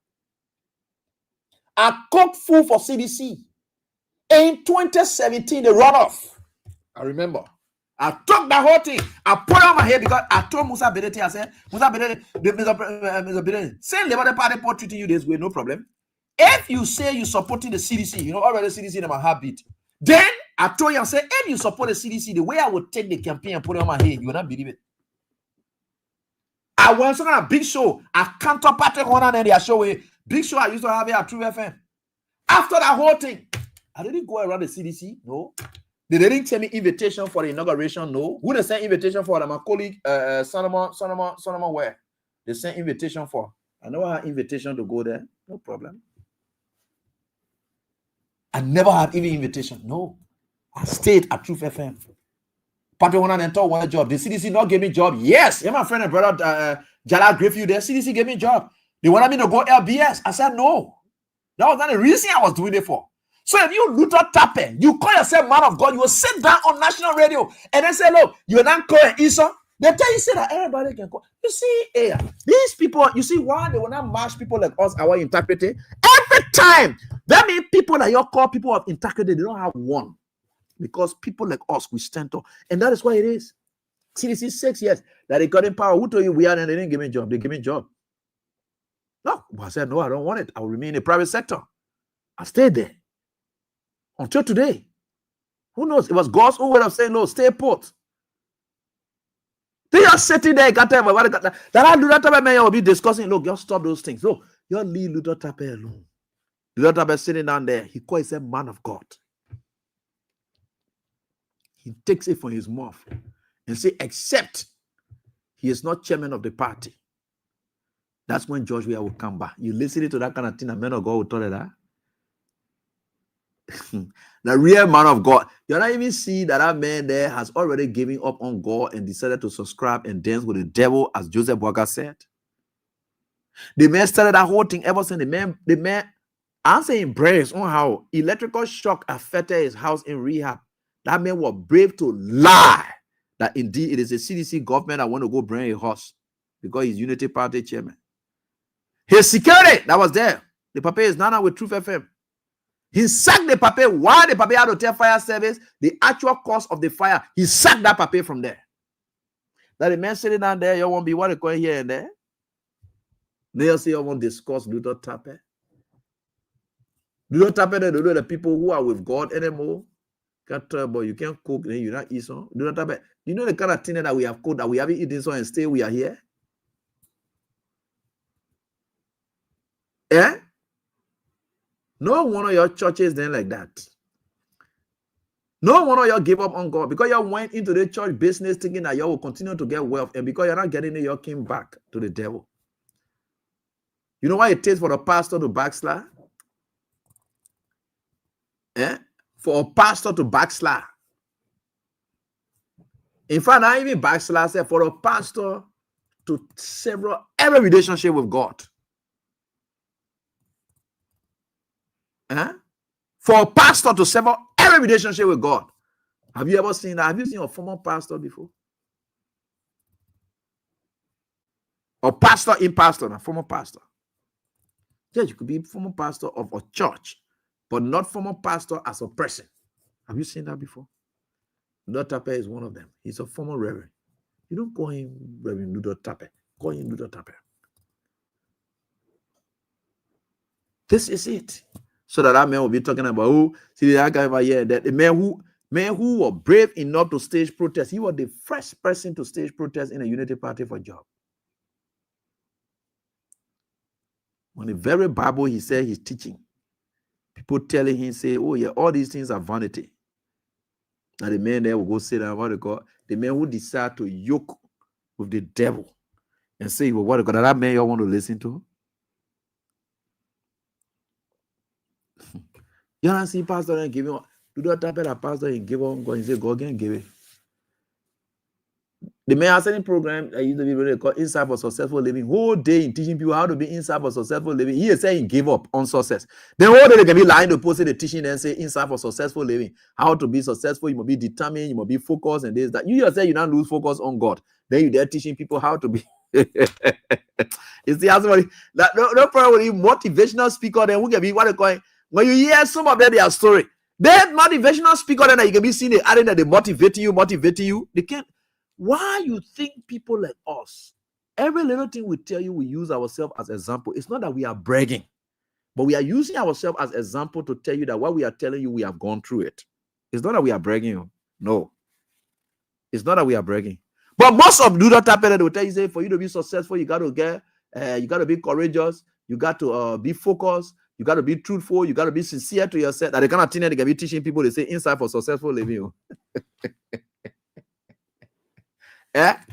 I cooked food for CDC. In 2017, the runoff. I remember. I took the whole thing. I put it on my head because I told Musa Bedete, I said, Musa Bedete, Mr. Bedete, send Labour Party for treating you this way, no problem. If you say you're supporting the CDC, you know, already CDC in my heartbeat. Then I told you and say, if you support the CDC, the way I would take the campaign and put it on my head, you will not believe it. I went on a big show. I counter Patrick Horner and their show. Big show I used to have here at True FM. After that whole thing, I didn't go around the CDC. No. They didn't tell me invitation for the inauguration. No. Who they sent invitation for? My colleague, Solomon where? They sent invitation for. I never had invitation to go there. No problem. I never had any invitation. No. I stayed at Truth FM. Patrick Horner and told one job. The CDC not give me job. Yes. Yeah, my friend and brother Jala Griffith there. CDC gave me job. They wanted me to go LBS. I said no. That was not the reason I was doing it for. So if you Luther Tappe, you call yourself man of God, you will sit down on national radio and then say, look, you're not calling Esau. They tell you say that everybody can call. You see, these people, you see why they will not match people like us, our integrity? Every time. That means people that you call people of integrity, they don't have one. Because people like us, we stand up. And that is why it is. CDC 6 years that they got in power. Who told you we are and they didn't give me a job? They gave me a job. No. But I said, no, I don't want it. I will remain in the private sector. I stayed there. Until today. Who knows? It was God's own way of saying, no, stay put. They are sitting there, that I do not man will be discussing. Look, just stop those things. Look, you leave Luther Tappe alone. Luther Tappe sitting down there, he calls himself man of God. He takes it from his mouth and say, except he is not chairman of the party. That's when George Weah will come back. You listen to that kind of thing, a man of God will tell you that. The real man of God, you're not even see that man there has already given up on God and decided to subscribe and dance with the devil, as Joseph Boaga said. The man started that whole thing ever since the man answering prayers on how electrical shock affected his house in rehab. That man was brave to lie that indeed it is a CDC government that want to go bring a horse because he's Unity Party chairman. His security that was there, the papa is now with Truth FM. He sacked the papa while the papa had to tell fire service the actual cause of the fire. He sacked that papa from there. That the man sitting down there, you won't be what they call here and there. They'll say you won't discuss Luther Tappe. Luther Tappe, they don't know the people who are with God anymore. Can't tell, but you can't cook, then you not eat some. Luther Tappe, you know the kind of thing that we have cooked, that we haven't eaten some and still we are here? Eh? No one of your churches then like that. No one of you give up on God because you went into the church business thinking that you will continue to get wealth, and because you're not getting it, you came back to the devil. You know why it takes for a pastor to backslide? For a pastor to backslide. In fact, not even backslide, for a pastor to sever every relationship with God. For a pastor to sever every relationship with God. Have you ever seen that? Have you seen a former pastor before? Or pastor in pastor, a former pastor. Yes, you could be former pastor of a church, but not former pastor as a person. Have you seen that before? Luther Tappe is one of them. He's a former reverend. You don't call him Reverend Luther Tappe. Call him Luther Tappe. This is it. So that man will be talking about, oh, see that guy over here, that the man who was brave enough to stage protest. He was the first person to stage protest in a Unity Party for job. On the very Bible, he said he's teaching. People telling him, say, oh yeah, all these things are vanity. And the man there will go sit down, what they call the man who decide to yoke with the devil and say, well, what they call that man you want to listen to? You don't see pastor and give him. Do not tap at pastor and give on God and say God can give it. The man has any program that used to be really called Inside for Successful Living. Whole day in teaching people how to be inside for successful living. He is saying give up on success. Then whole day they can be lying to post the teaching and say inside for successful living. How to be successful, you must be determined, you must be focused, and this that. You yourself you don't lose focus on God. Then you there teaching people how to be. You see, somebody that no problem with you, motivational speaker. Then who can be what they call it? When you hear some of their story, that motivational speaker then you can be seeing the adding that they motivate you. They can't. Why you think people like us, every little thing we tell you, we use ourselves as example. It's not that we are bragging, but we are using ourselves as example to tell you that what we are telling you, we have gone through it. It's not that we are bragging. No. It's not that we are bragging. But most of Luther Tappe, they will tell you, say, for you to be successful, you got to be courageous, you got to be focused, you got to be truthful, you got to be sincere to yourself. That the kind of thing that they can be teaching people, they say, inside for successful living. That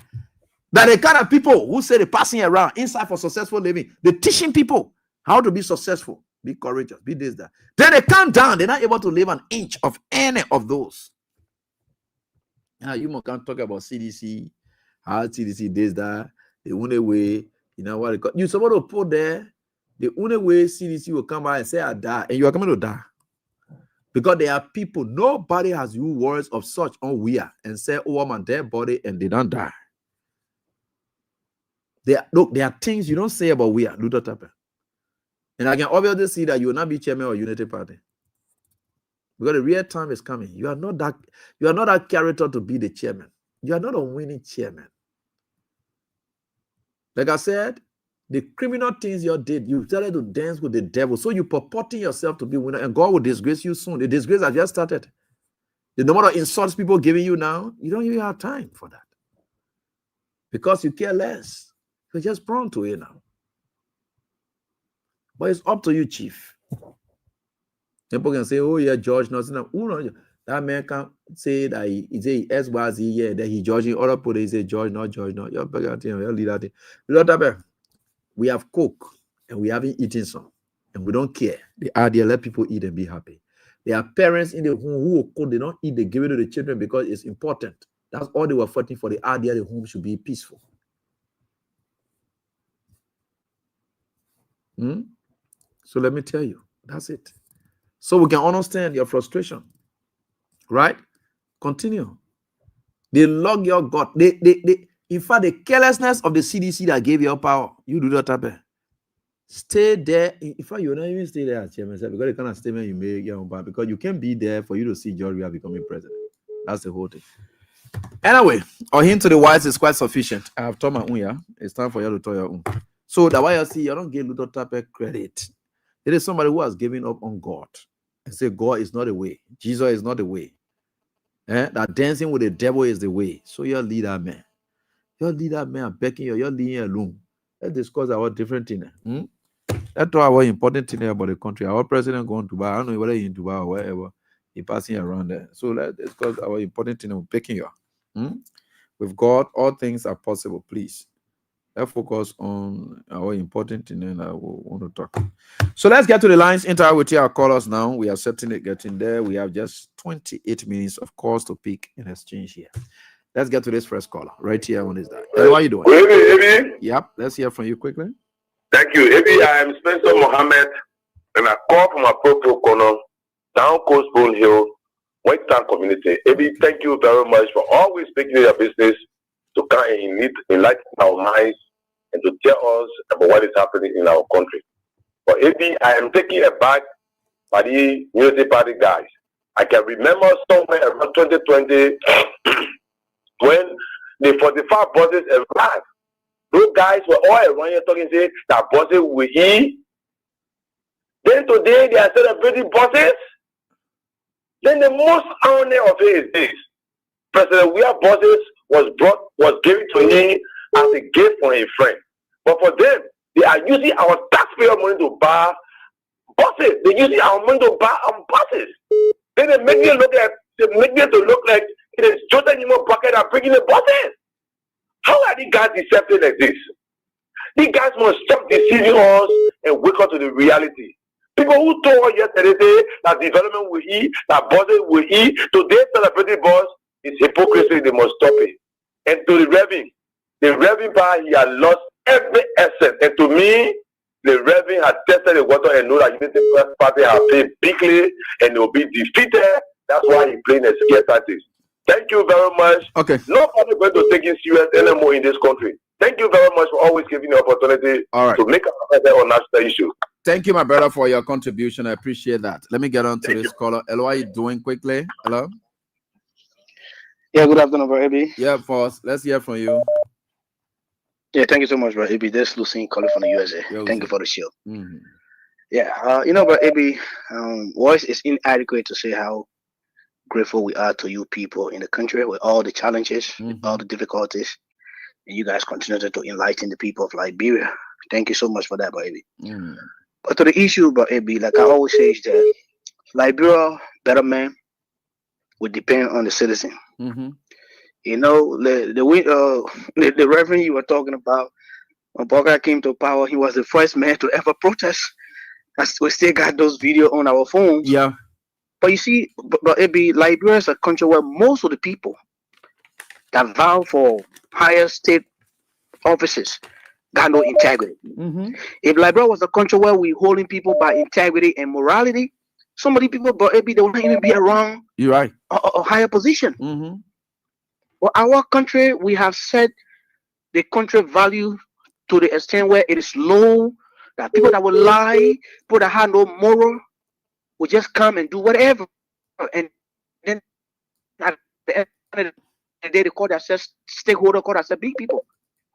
the kind of people who say they're passing around inside for successful living, they're teaching people how to be successful, be courageous, be this, that. Then they come down, they're not able to live an inch of any of those. Now, you can't talk about CDC, how CDC this, that, the only way, you know what they call. You're supposed to put there, the only way CDC will come out and say, I die, and you are coming to die. Because there are people, nobody has used words of such on we are and say, oh, I'm a dead body, and they don't die. There are things you don't say about we are, Luther Tappe. And I can obviously see that you will not be chairman of Unity Party. Because the real time is coming. You are not that character to be the chairman. You are not a winning chairman. Like I said, the criminal things you did, you started to dance with the devil. So you purporting yourself to be winner, and God will disgrace you soon. The disgrace has just started. The number of insults people giving you now, you don't even have time for that. Because you care less. You're just prone to it now. But it's up to you, Chief. People can say, oh yeah, George nothing. That man can say that he say XYZ, yeah, that he judging other people. They say George, not George, not your bigger thing, your leader thing. We have cooked and we haven't eaten some, and we don't care. The idea, let people eat and be happy. There are parents in the home who cook, they don't eat, they give it to the children because it's important. That's all they were fighting for. The idea the home should be peaceful. So let me tell you, that's it. So we can understand your frustration. Right? Continue. They log your gut. They in fact, the carelessness of the CDC that gave you power, you do not happen. Stay there. In fact, you're not even stay there as chairman, because the kind of statement you make your own power, because you can't be there for you to see George Weah becoming president. That's the whole thing. Anyway, or him to the wise is quite sufficient. I have told my own, yeah. It's time for you to tell your own. So that why you see, you don't give little type of credit. It is somebody who has given up on God and say God is not the way. Jesus is not the way. That dancing with the devil is the way. So you lead that man. You lead that man begging you. You're leading alone. Let's discuss our different thing. That's our important thing about the country. Our president going to Dubai. I don't know whether he's in Dubai or wherever. He's passing around there. So let's discuss our important thing of begging you. With God, all things are possible. Please. Let's focus on our important thing and I will want to talk. So let's get to the lines. Interact with our callers now. We are certainly getting there. We have just 28 minutes of calls to pick and exchange here. Let's get to this first caller right here. When is that? Hey, how are you doing? Ebi. Yep. Let's hear from you quickly. Thank you. Ebi, I am Spencer Mohammed and I call from Appropriate Corner, down Coast Bone Hill, White Town community. Ebi, thank you very much for always making your business to come and enlighten our minds and to tell us about what is happening in our country. But Ebi, I am taking it back by the Unity Party guys. I can remember somewhere around 2020 when the 45 buses arrived. Those guys were all around here talking, saying that buses will eat. Then today they are celebrating buses. Then the most irony of it is this: President Weah buses was given to him as a gift from a friend. But for them, they are using our taxpayer money to buy buses. They're using our money to buy buses. Then they make it look like it is just anymore bucket are bringing the buses. How are these guys deceptive like this? These guys must stop deceiving us and wake up to the reality. People who told us yesterday that development will eat, that buses will eat, today celebrating bus is hypocrisy. They must stop it. And to the Reverend part, he has lost every essence. And to me, the Reverend has tested the water and know that Unity Party has played bigly and they will be defeated. That's why he's playing a scare tactics. Thank you very much. Okay. Nobody going to take it serious anymore in this country. Thank you very much for always giving the opportunity to make a better on national issue. Thank you, my brother, for your contribution. I appreciate that. Let me get on to this caller. Hello, how are you doing quickly? Hello? Yeah, good afternoon, Bro Ebi. Yeah, boss. Let's hear from you. Yeah, thank you so much, Bro Ebi. This is Lucien calling from the USA. Thank you for the show. Mm-hmm. Yeah, Bro Ebi, voice is inadequate to say how grateful we are to you people in the country with all the challenges, all the difficulties, and you guys continue to enlighten the people of Liberia. Thank you so much for that, Bro Ebi. But to the issue, Bro Ebi, like I always say, is that Liberia betterment would depend on the citizen. You know, the Reverend you were talking about, when Boga came to power, he was the first man to ever protest. We still got those videos on our phones. Yeah. But you see, but Liberia is a country where most of the people that vow for higher state offices got no integrity. If Liberia was a country where we holding people by integrity and morality, some of the people, but they will not even be around. You're right. A higher position. Well, our country, we have set the country value to the extent where it is low, that people that will lie, people that have no moral, will just come and do whatever. And then at the end of the day, they call themselves stakeholder, call themselves big people.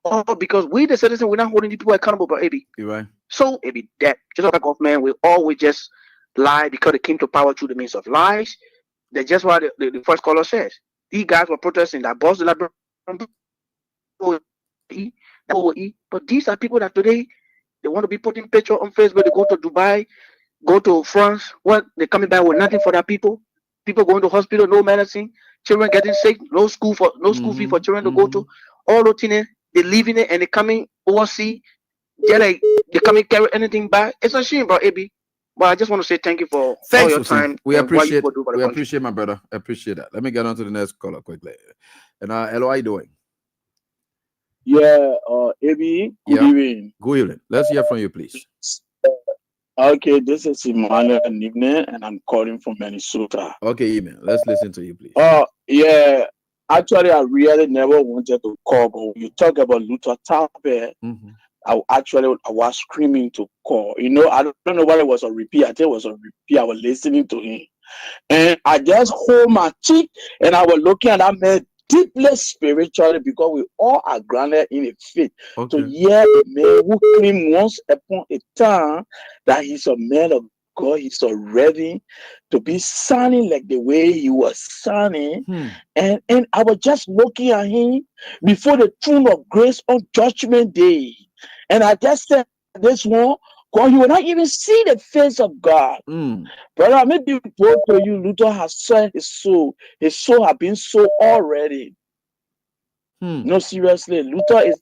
All because we, the citizens, we're not holding the people accountable, but Ebi. You're right. So, Ebi, that just like government, we always just lie because they came to power through the means of lies. That's just what the first caller says. These guys were protesting that boss the library will eat. But these are people that today they want to be putting picture on Facebook. They go to Dubai, go to France. What they're coming back with nothing for their people. People going to hospital, no medicine. Children getting sick, no school fee for children to go to. All those things they leaving it and they coming overseas. They coming carry anything back. It's a shame, bro, AB. But I just want to say thank you for all your time. We appreciate my brother. I appreciate that. Let me get on to the next caller quickly. And hello, how you doing? Yeah, AB, good evening. Good evening. Let's hear from you, please. Okay, this is Emmanuel Nigne, and I'm calling from Minnesota. Okay, Emmanuel, let's listen to you, please. Yeah. Actually, I really never wanted to call, but when you talk about Luther Tappe, I was screaming to call. You know, I don't know whether it was a repeat. I think it was a repeat. I was listening to him. And I just hold my cheek and I was looking at that man deeply spiritually, because we all are grounded in a faith. To hear a man who claimed once upon a time that he's a man of God, he's so ready to be sounding like the way he was sounding. And I was just looking at him before the throne of grace on Judgment Day. And I just said, this one, God, you will not even see the face of God. Brother, maybe both to you, Luther has sold his soul. His soul has been sold already. No, seriously, Luther is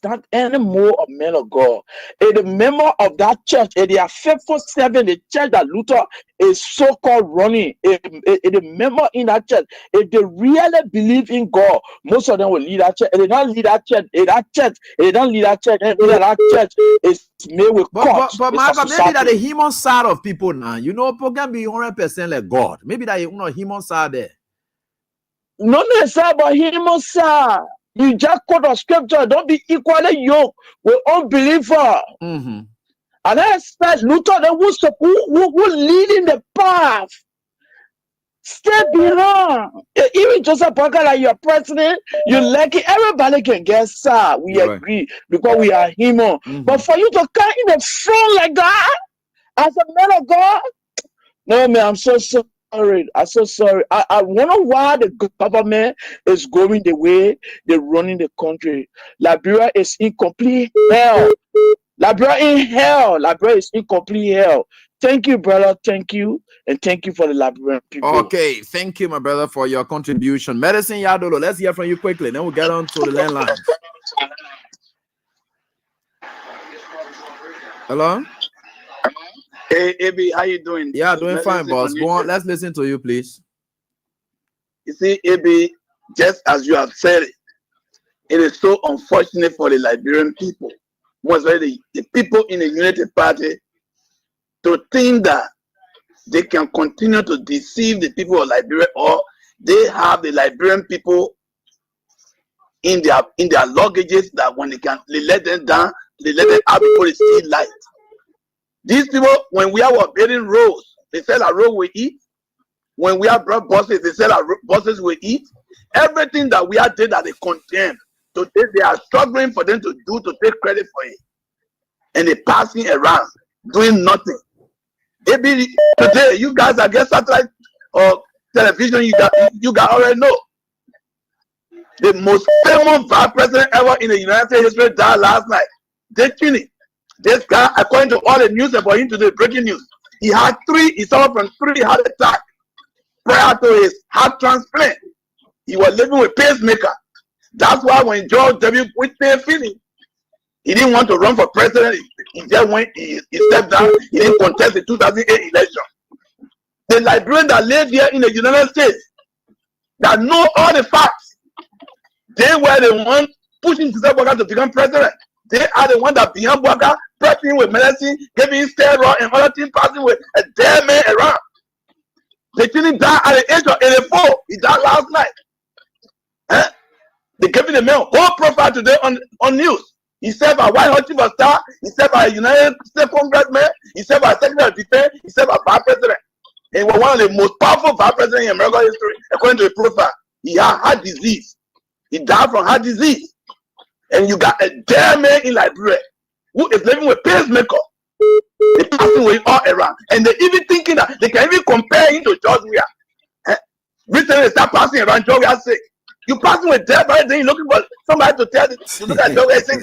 not anymore a man of God. And the member of that church, and they are faithful serving the church that Luther is so-called running. The member in that church, if they really believe in God, most of them will lead that church. And they don't lead that church. And that church is made with courts. But Michael, maybe that the human side of people now, you know, people can be 100% like God. Maybe that you know human side there. Not necessarily about human side. You just quote a scripture. Don't be equally yoked with unbeliever. And I expect Luther, who leading the path, stay behind. Even Joseph Parker, like your president, you like it. Everybody can get sad. We agree because we are human. But for you to come in the front like that, as a man of God, no, man, I'm so sorry. I'm so sorry. I wonder why the government is going the way they're running the country. Liberia is in complete hell. Liberia is in complete hell. Thank you, brother. Thank you. And thank you for the Liberian people. Okay. Thank you, my brother, for your contribution. Medicine Yadolo, let's hear from you quickly. Then we'll get on to the landline. Hello? Hey, AB, how you doing? Yeah, doing fine, boss. Go on. Let's listen to you, please. You see, AB, just as you have said it is so unfortunate for the Liberian people, most especially the people in the United Party, to think that they can continue to deceive the people of Liberia, or they have the Liberian people in their luggages that when they let them down, they let them out before they see light. These people, when we are building roads, they sell our road we eat. When we have brought buses, they sell our buses we eat. Everything that we are did that they condemn. Today they are struggling for them to do, to take credit for it. And they're passing around, doing nothing. Maybe today you guys are getting satellite or television, you guys already know. The most famous vice president ever in the United States history died last night. Dick Cheney. This guy, according to all the news about him today, breaking news, he suffered from 3 heart attacks prior to his heart transplant. He was living with pacemaker. That's why when George W. Bush finished, he didn't want to run for president. He just went, he stepped down. He didn't contest the 2008 election. The Liberians that live here in the United States, that know all the facts, they were the ones pushing Joseph Boakai to become president. They are the ones that behind Boakai, pressing with medicine, giving steroids and other things, passing with a dead man around. The Cheney died at the age of 84. He died last night. They giving the man whole profile today on news. He served as White House Chief of Staff. He served as United States Congressman. He served as Secretary of Defense. He served as Vice President. And he was one of the most powerful Vice Presidents in American history, according to the profile. He had heart disease. He died from heart disease. And you got a dead man in Liberia who is living with pacemaker. They passing away all around. And they even thinking that they can even compare him to George Weah. Recently, they start passing around George Weah sick. You passing with dead body, then you're looking for somebody to tell you to look at George Weah sick.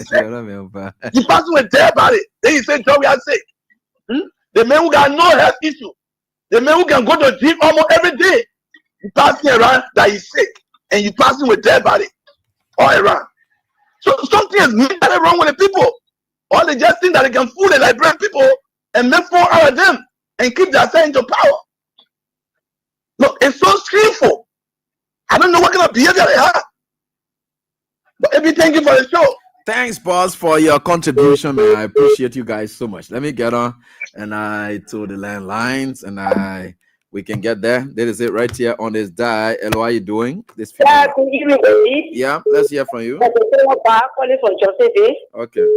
You passing with dead body, then you say George Weah sick. The man who got no health issue, the man who can go to the gym almost every day, you passing around that he's sick, and you passing with dead body all around. So something is mentally wrong with the people. Or they just think that they can fool the Liberian people and make fun out of them and keep their side into power. Look, it's so shameful. I don't know what kind of behavior they have. But Ebi, thank you for the show. Thanks, boss, for your contribution, man. I appreciate you guys so much. Let me get on and to the landlines and we can get there. That is it right here on this die. Hello, how are you doing? This good evening, Ebi. Yeah, let's hear from you. Okay.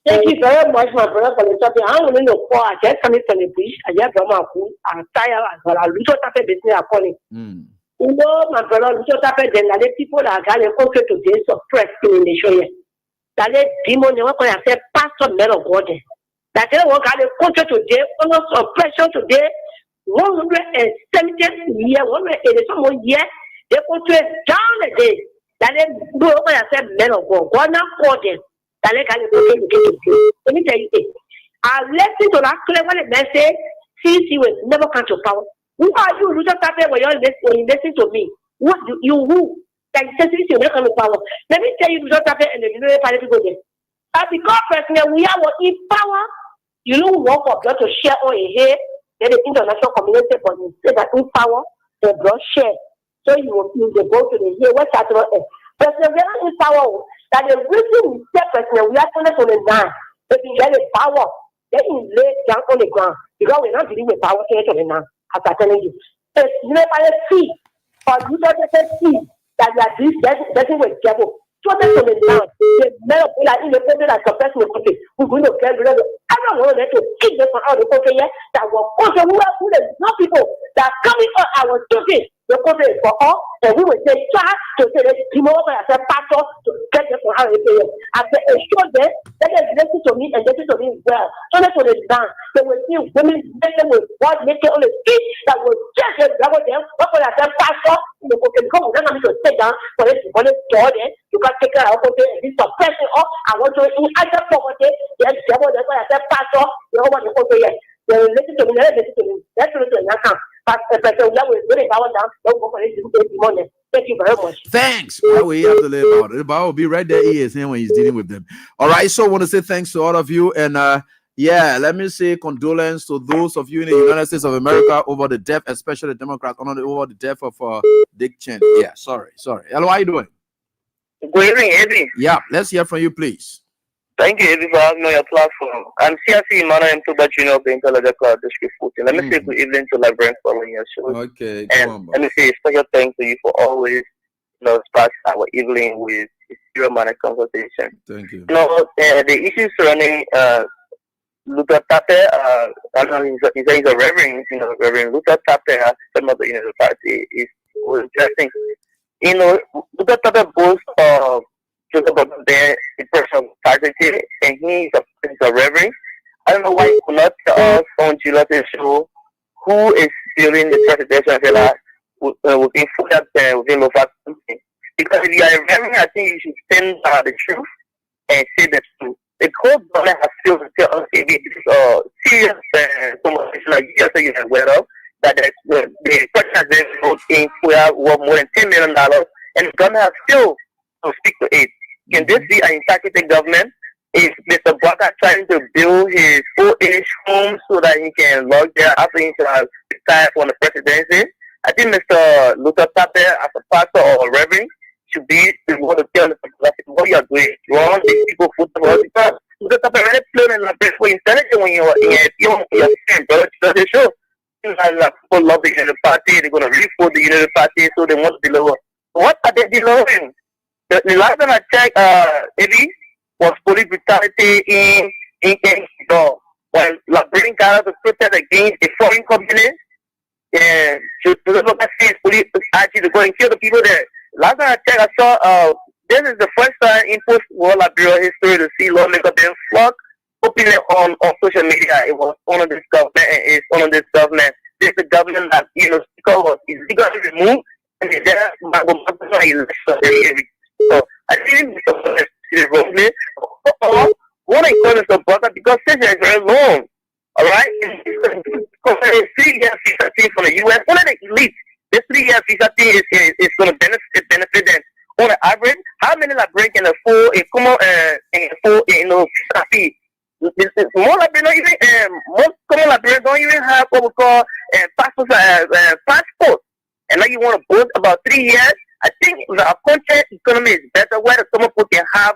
Thank you very much, my brother, for the topic. I don't know why I just coming from the bush. I just from I'm tired as well. I look at the business I'm calling. You know, my brother, look at then the people that are going to conquer today suppressed in the show. That let demon you want to say pastor men of God. That they want to conquer today, almost suppression today. 170 years, 180 years, they put it down a day. That they do over and say men of God. God not call them. Let me tell you this. I listen to that clear when they say CC will never come to power. Who are you? You just happen when you listen to me. What do you who? That CC will never come to power. Let me tell you, you just happen and the United Party go there. Because personally, we are in power. You don't want for blood to share on a hair. Then the international community, but you say that in power, the blood share. So you will go to the hair. What's that? President in power. That the reason we say President, we are going to now. If you get the power, then you lay down on the ground. Because we're not dealing with power to now. As I'm telling you. If you never see, or you don't see that you are this with devil. So that's on the now. The men of God in the country that suppress the country. We're going to get rid of it. I don't want to kick them from out of the country yet. That will also who are not people that are coming out our country. The country is for all, and we will say, try to say that tomorrow I said, pastor, to get them from out of the country. I said, assure them that they listen to me and listen to me well. So that's what it's done. They will see women making with God making on the street that will just level them. What will I say, pastor? The country come, we're not going to sit down for this store there. You can take care of our country and be suppressing all. I want to in other poverty. Yes, devil, that's why I said, pastor, you don't want the country yet. They will listen to me, they will listen to me. That's what it's doing. Thank you very much. Thanks. Well, we have to live about it. The Bible will be right there. He is him when he's dealing with them. All right. So I want to say thanks to all of you. And yeah, let me say condolence to those of you in the United States of America over the death, especially the Democrats, over the death of Dick Cheney. Yeah, sorry. Hello, how are you doing? Good evening, Eddie. Yeah, let's hear from you, please. Thank you, Eddie, for having me on your platform. I'm CRC Emmanuel Mtuba Jr. of the Intelligence Cloud District 14. Let me say good evening to Librarian following your show. Okay, and let me say a special thanks to you for always, start our evening with zero-minded conversation. Thank you. The issues surrounding Luther Tappe, I don't know, he's a reverend, Reverend Luther Tappe as a member of the Unity Party was interesting. Luther Tappe boasts about the person of and he's a reverend. I don't know why he could not tell us on July's show who is stealing the presidential within Lofa Country. Because if you are a reverend, I think you should stand the truth and say the truth. The court government has failed to tell us this serious conversation like you just said you have aware of, that the president vote in worth more than $10 million and the government has still to speak to it. Can this be an integrity government? Is Mr. Baka trying to build his old-age home so that he can log there after he has retired from the presidency? I think Mr. Luther Tappe, as a pastor or a reverend, should be the one to tell the people what you are doing. You want these people food to us because Luther Tappe already playing in the best way intelligent when you're saying, brother, the show. People love the Unity Party, they're going to re-vote the Unity Party, so they want to deliver. What are they delivering? The last time I checked, Eddie, was police brutality in Ecuador. When Liberian Ghana to protest against a foreign company, and to look at police actually to go and kill the people there. Last time I checked, I saw this is the first time in post-war Liberia history to see lawmakers being flogged openly on social media. It was on this government. It's on this government. This is the government that speaker was illegally removed, and there election. So I think it's wrongly. What I call is the border because session is very long. All right, 3 year visa thing from the U.S. One of the elite. This 3 year visa thing is going to benefit them. On the average, how many Liberians can afford a common visa fee? More Liberians most common Liberians don't even have what we call passport. And now you want to boast about 3 years. I think the country economy is better where the common people can have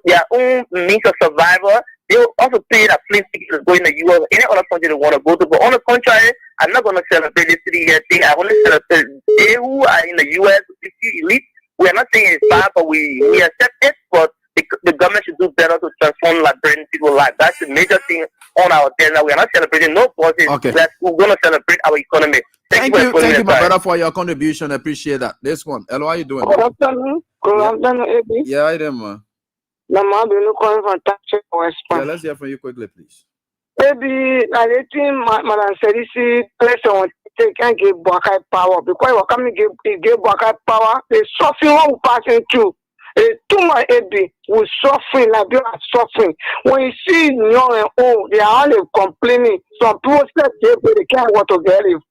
their own means of survival. They will also pay that plane ticket to go in the U.S. Any other country they want to go to. But on the contrary, I'm not going to celebrate this 3 year thing. I want to celebrate they who are in the U.S. elite. We are not saying it's bad, but we accept it. But the government should do better to transform Liberian people's life. That's the major thing on our agenda. We are not celebrating no policies. Okay. We're going to celebrate our economy. Thank you, my brother, for your contribution. I appreciate that. This one. Hello, how are you doing? Good afternoon. Good afternoon, Eddie. Yeah, I am, man. Calling from Taxi West. Yeah, let's hear from you quickly, please. Maybe I think Madam Serisi person can give Boakai power because we're coming to give Boakai power. The suffering one will pass through. Too much Eddie will suffering like they are suffering. When you see young and old, they are only complaining. Some people say they can't want to get it.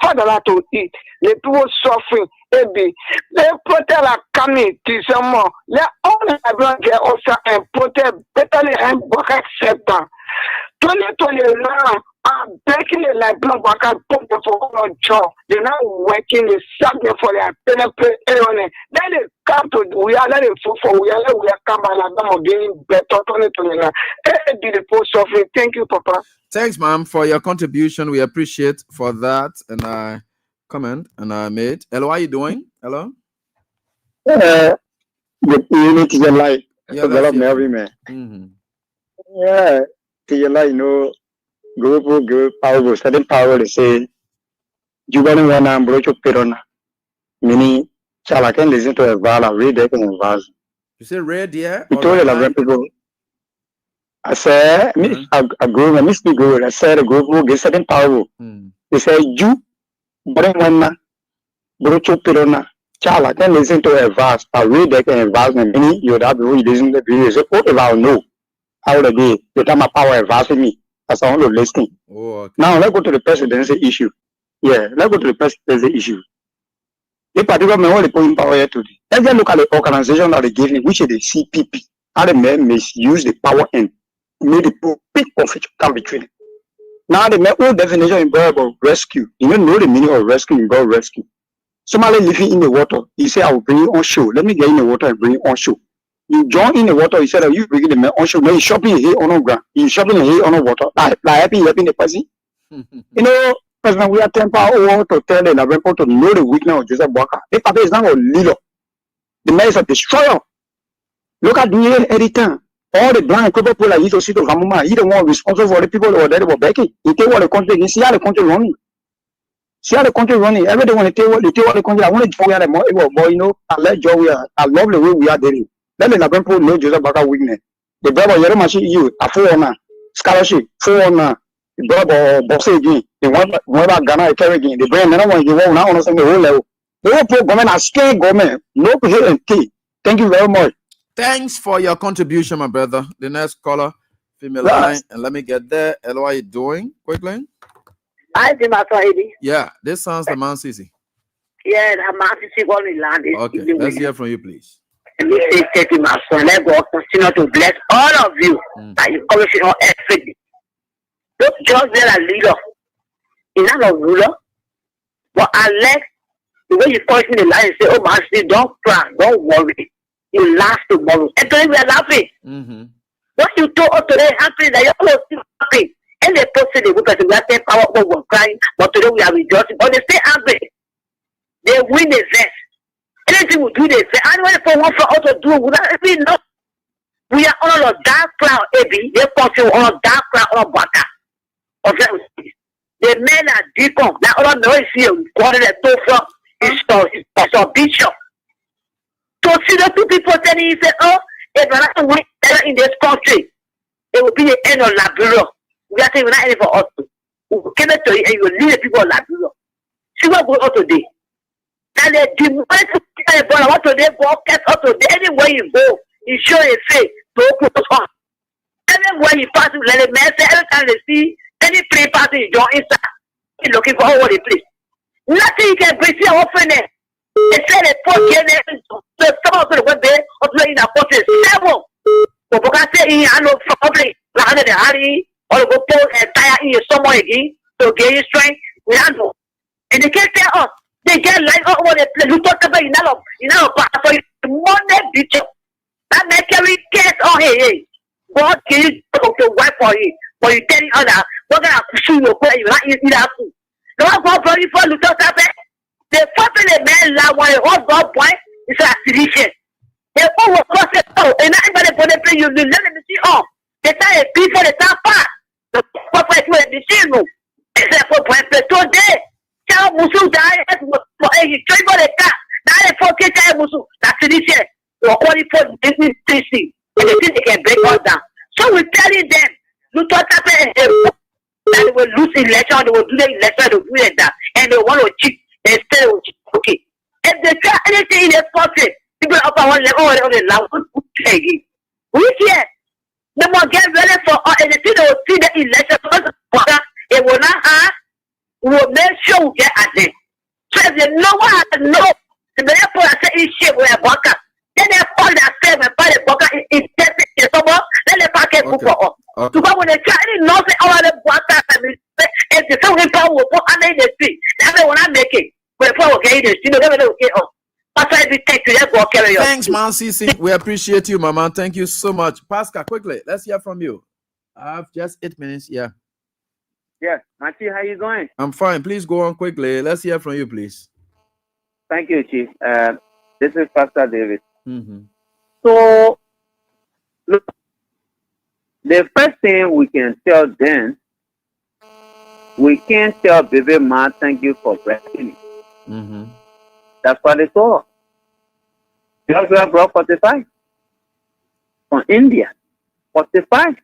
Father to eat. The people suffering. Eddie, they protect like coming to some more. Let all the Liberians get also and protect better and Boakai sector. 2020 now, I'm breaking the Liberian Boakai put for all job. They're not working, they something for their benefit. Then they come to we are letting for we are come by Alabama getting better 2020 now. Eddie, the post suffering. Thank you, Papa. Thanks, ma'am, for your contribution. We appreciate for that and I comment and I made. Hello, how are you doing? Hello. The unity is life. Yeah, Development every man. Yeah, group power, certain power. They say you don't want to broach your perona. Meaning, I can listen to a vala, read it in a vase. You say red, yeah? You told the people. I said, a group, a mystery group. I said a group will get certain power. They say you don't want to broach your perona. I can listen to a vase, I read it in a vase, and meaning you'd have to listen to the video. So, what if I know? How the day, the time my power advancing me as I want to listen. Oh, okay. Now let's go to the presidency issue. Yeah, let's go to the presidency issue. The particular man only put power here today. Let's just look at the organization that they gave him, which is the CPP. How the men misuse the power and made the big conflict come between them. Now the old definition involved about rescue. You don't know the meaning of rescue involved rescue. Somebody living in the water, he said, I will bring you on shore. Let me get in the water and bring you on shore. You join in the water, he said, you bring the man on shore. No, he's shopping here on the ground. He's shopping here on the water. Like helping the person. You know, President, we are temper to tell the people to know the weakness of Joseph Boakai. The papa is not a leader. The man is a destroyer. Look at the editor. All the blind people like Ito Sito Ramuma, he the one responsible for the people who were there were begging. He tell what the country, he see how the country running. See how the country running. Everyone want to tell what the country. I want to join the more, boy, you know, I let joy. I love the way we are doing. Let the people know Joseph Boakai weakness. The brother Yeromashi you a 4-1 scholarship, 4-1 the brother box again. The one about Ghana carry again. The brand never want to give up now on the whole level. The whole government are scared government. No here and key. Thank you very much. Thanks for your contribution, my brother. The next caller, female line, and let me get there. Hello, how are you doing? Quickly. Hi, Eddie. Yeah, this sounds the Man City. Yeah, I'm City calling land. Okay, let's hear from you, please. And we say, thank you, my son. Let God continue to bless all of you. That you always on everything. Don't just be a leader. He's not a ruler. But unless the way you touch me in the line and say, oh, man, don't cry, don't worry. You laugh tomorrow. And today we are laughing. What you told us today happening, that you're still happy. And they posted the book as we are saying power over crying, but today we are rejoicing. But they stay angry. They win the vest. Anything we do, they say, I don't know what for us to do. We are on a dark cloud, Ebi. They continue on a dark cloud on a Boakai. The men are deacon. Now, all of them here, quarter the two from it's a bishop. To see the two people telling you, say, oh, if we're not in this country, it will be the end of Liberia. We are saying we're not ending for us. We came to you and you will lead the people of Liberia. See what goes on today. And the demonic people what today go get up today. Anywhere you go, you show a face to open on. Everywhere you pass, let the man say every time they see any play party you join inside, you're looking for all the place. Nothing you can bring here often there. They say they put some of the web there or play in a portrait. Several. But because say in I know probably like the Harry or go pull a tire in somewhere again to gain your strength. We don't know. And they can't tell us. They get like over the place. You talk about for Monday teacher. That make every case on hey. God can you to work for you. But you telling others, we're gonna pursue your prayer, you're not eating that food. No one for you for Luther Tape. The first the man la one hot God point is a sedition. They all was crossed out, and everybody for the play you let them see on. They say people the top part. The prophet will be seen. It's a point today. Tell Musu die for a trade for the car. Now they forget Musu. That's sedition. You're qualified for this thing. And they think they can break us down. So we're telling them, Luther Tape that they will lose election, they will do the election, they will do that, and they want to cheat. They still okay. If they try anything in the country, people up on level on the loud we here. They must get ready for anything they will see the election because it will not have, we will make sure we get at them. So if they know what I know, the better for I say is shit with a bunker. Then they fall themselves and buy the bunker in someone, then they pack it for us. So when they try any nothing all the bunker and the something power will put under the street. That's why when I make it. Thanks, man. CC. We appreciate you, Mama. Thank you so much. Pascal, quickly, let's hear from you. I have just 8 minutes. Yeah. Yeah, Matthew, how you going? I'm fine. Please go on quickly. Let's hear from you, please. Thank you, Chief. This is Pastor David. Mm-hmm. So, look, the first thing we can tell them, we can't tell Baby Ma, thank you for breastfeeding. Mm-hmm. That's what they saw. Joshua brought 45 from India. 45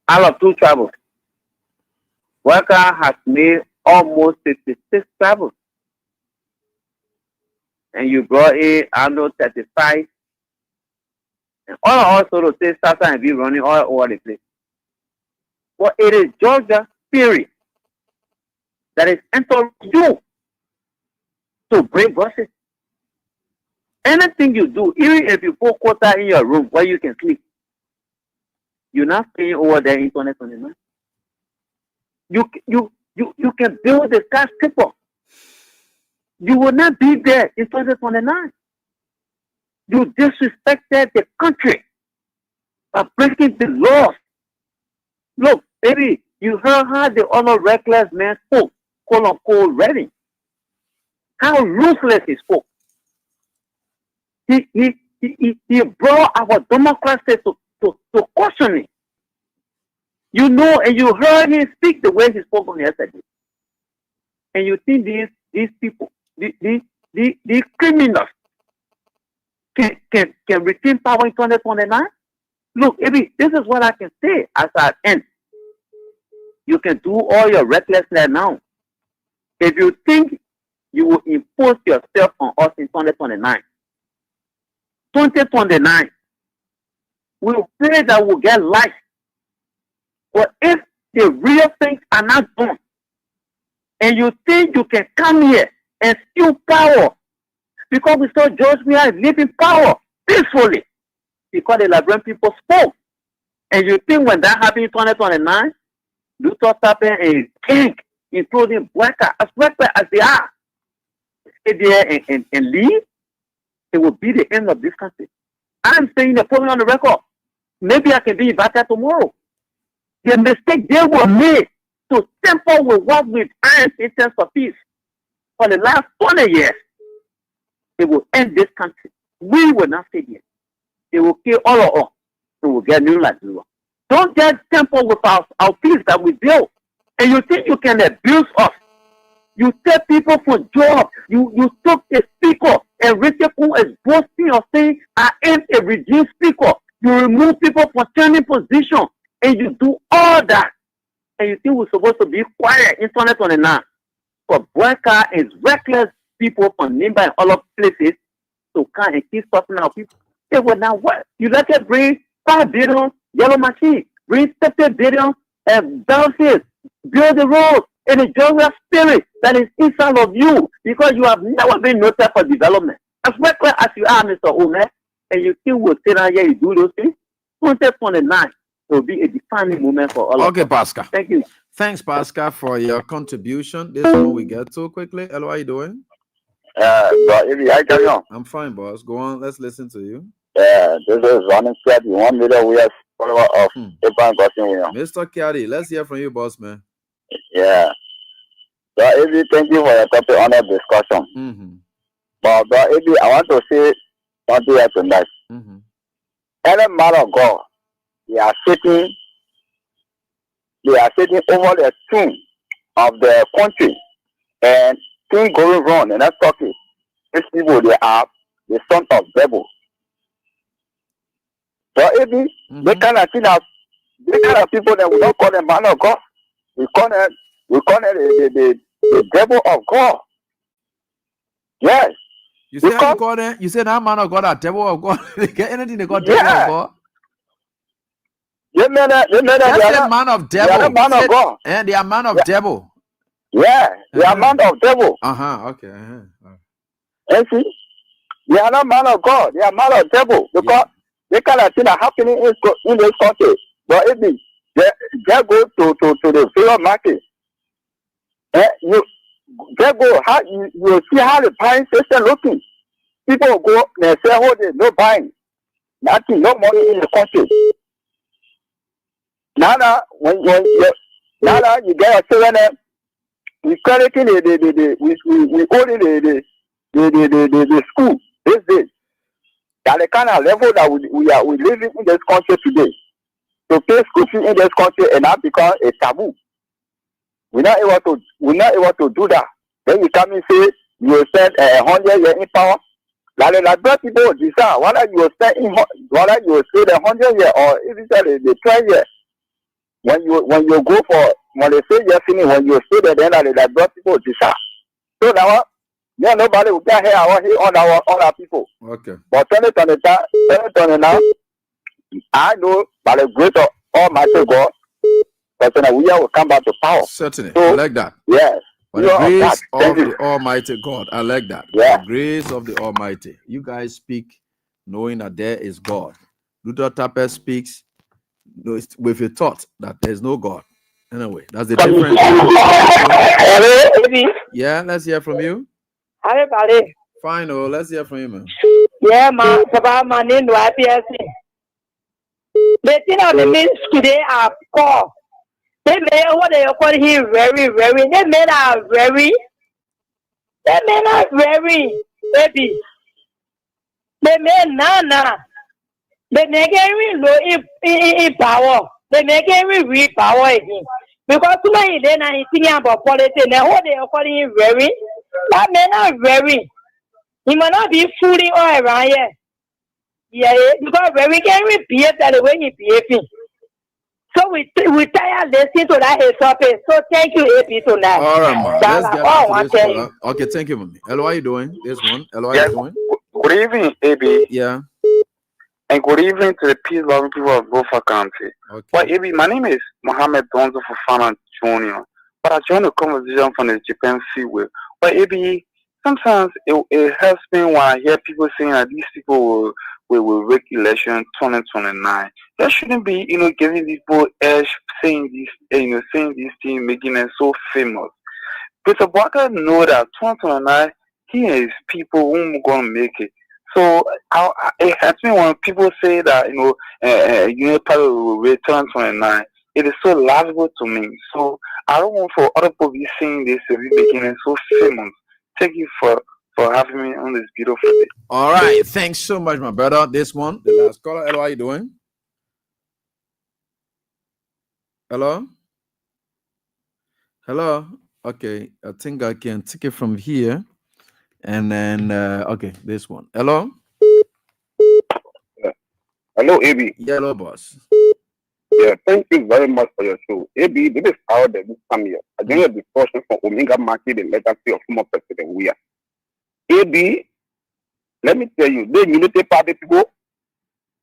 out of 2 travels. Worker has made almost 56 travels. And you brought in, I know, 35. And all also to say Sasa and be running all over the place. Well, it is Georgia spirit that is entering you to bring buses. Anything you do, even if you put quota in your room where you can sleep, you're not staying over there in 2029. You can build the skyscraper. You will not be there in 2029. You disrespected the country by breaking the laws. Look, baby, you heard how the honor reckless man spoke, quote unquote, ready. How ruthless he spoke. He brought our democracy to questioning. You know, and you heard him speak the way he spoke on yesterday. And you think these people, these criminals can retain power in 2029? Look, Ebi, this is what I can say as I end. You can do all your recklessness now. If you think you will impose yourself on us in 2029, we pray that we'll get life. But if the real things are not done, and you think you can come here and steal power, because we saw George Weah living power peacefully, because the Liberian people spoke. And you think when that happened in 2029, Luther Tape and King, including Bweka, as reckless as they are, stay there and leave, it will be the end of this country. I'm saying the problem on the record. Maybe I can be invited tomorrow. The mistake they were made to temper with what we've earned in terms of peace for the last 20 years, it will end this country. We will not stay here. They will kill all of us. We will get new life. Don't just temper with our peace that we built. And you think you can abuse us. You tell people for job. You took a speaker and Richard Kuhn is boasting of saying, I am a regime speaker. You remove people from standing position, and you do all that. And you think we're supposed to be quiet in 2029 for Boyka and reckless people from nearby other places to come and keep stopping our people. It will not work. You let it bring 5 billion yellow machine, bring 50 billion and bounces, build the roads, and enjoy your spirit that is inside of you because you have never been noted for development. As reckless as you are, Mr. Omer, and you still will sit down here and do those things, 2029 will be a defining moment for all of us. Okay, Pascal. Thank you. Thanks, Pascal, for your contribution. This one we get to quickly. Hello, how are you doing? I'm fine, boss. Go on. Let's listen to you. This is running scared. 1 million we are follower of Abraham Gosling William. Mr. Kiari, let's hear from you, boss, man. Yeah. So, Ebi, thank you for your topic on the discussion. But, Ebi, I want to say something here tonight. Any man of God, they are sitting over the tune of the country and things going wrong and that's talking. These people, they are the son of devil. So Ebi, they kind of people that we don't call them man of God. We call them the devil of God. Yes. You say how you call them? You say that man of God are devil of God. They get anything they call devil of God. They are man of devil. They are man of God. And they are man of devil. Yeah, they are man of devil. Okay. And see, they are not man of God. They are man of devil because they kind of things are happening in this country. But if they go to the field market, they go how you see how the buying system looking. People go and say, "Oh, there's no buying, nothing, no money in the country." Now, when you get a children, we crediting we holding the school these days. That the kind of level that we living in this country today. To pay school fee in this country and that become a taboo. We're not able to do that. Then you come and say you will spend 100 years in power. Like black people decide whether you will spend whether you will stay the 100 years or if it's the 12 years. When you go for when they say yes finish, when you stay there, then like black people decide. So now nobody will get here on our people. Okay. But 2029, I know by the grace of Almighty God, that we will come back to power. Certainly. So, I like that. Yes. By the grace of the Almighty God. I like that. Yeah. The grace of the Almighty. You guys speak knowing that there is God. Luther Tapper speaks with a thought that there's no God. Anyway, that's the difference. Yeah, let's hear from you. Everybody. Fine, let's hear from you, man. Yeah, man. Papa, my name is IPSC. The thing of the means today are poor. They made what they call him very. They made are very, baby. They made nana. They make every low in power. They make every weak power again. Because too many then are thinking about politics. Now what they are calling him very, that man are very. He might not be fooling all around here. Yeah, because when we can behave that the way he behaving. So we tired listening to that his topic. So thank you, AP, tonight. All right, man. Let's get back to this caller. Okay, thank you, mommy. Hello, how you doing? This one. Hello, how you doing? Good evening, AB. Yeah. And good evening to the peace-loving people of Beaufort County. Okay. Well, AB, my name is Mohammed Donzo Fofana Jr. But I joined the conversation from the Japan Freeway. But AB, sometimes it helps me when I hear people saying that these people will rig election 2029. There shouldn't be, giving people edge, saying these things, making them so famous. Mr. Walker know that 2029, he and his people won't going to make it. So it hurts me when people say that, Union Party will return 2029. It is so laughable to me. So I don't want for other people to be saying this to be making them so famous. Thank you for having me on this beautiful day. All right. Thanks so much, my brother. This one, the last caller. Hello, how you doing? Hello? Hello? Okay. I think I can take it from here. And then, okay, this one. Hello? Hello, AB. Yellow boss. Yeah, thank you very much for your show. AB, this is how they come here. I joined a discussion for Omega Market and legacy of former President Weah. AB, let me tell you, the Unity Party people,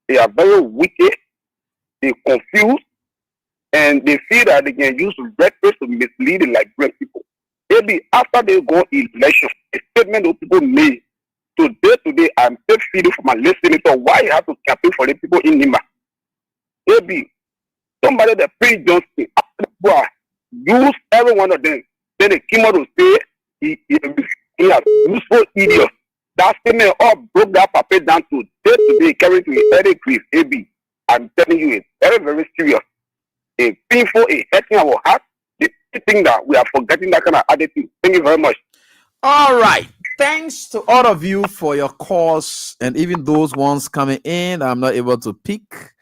they are very wicked, they confused, and they feel that they can use rhetoric to mislead the Liberian people. AB, after they go election, a statement those people made, today, I'm still feeling for my listening to why you have to campaign for the people in Nima. AB, somebody that Prince Johnson, use every one of them. Then they came out to say he has useful idiot. That statement all broke that paper down to today, carrying to a very grief. AB, I'm telling you, it's very, very serious. A painful, a hurting our heart. The thing that we are forgetting that kind of attitude. Thank you very much. All right. Thanks to all of you for your calls, and even those ones coming in I'm not able to pick.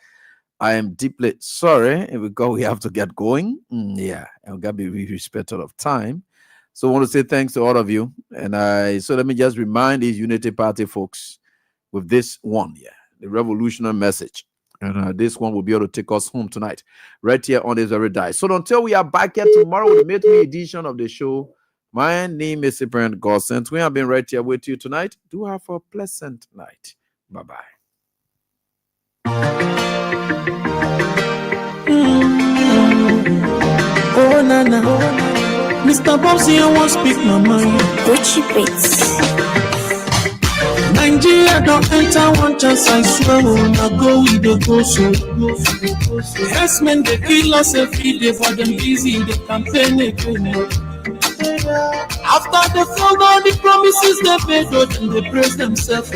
I am deeply sorry because we have to get going. Yeah, I've got to be respectful of time. So I want to say thanks to all of you. And so let me just remind these Unity Party folks with this one, the revolutionary message. And this one will be able to take us home tonight, right here on this very day. So until we are back here tomorrow with the midweek edition of the show, my name is Cyprian Gossent. We have been right here with you tonight. Do have a pleasant night. Bye-bye. Oh, Nana. Mr. Bobsy, I won't speak my mind. Richie Bates. Nigeria don't enter one chance, I swear. Now go with the go so. Yes, men, they kill us every day, but them busy in the campaign again. After they found all the promises they made, and they praise themselves.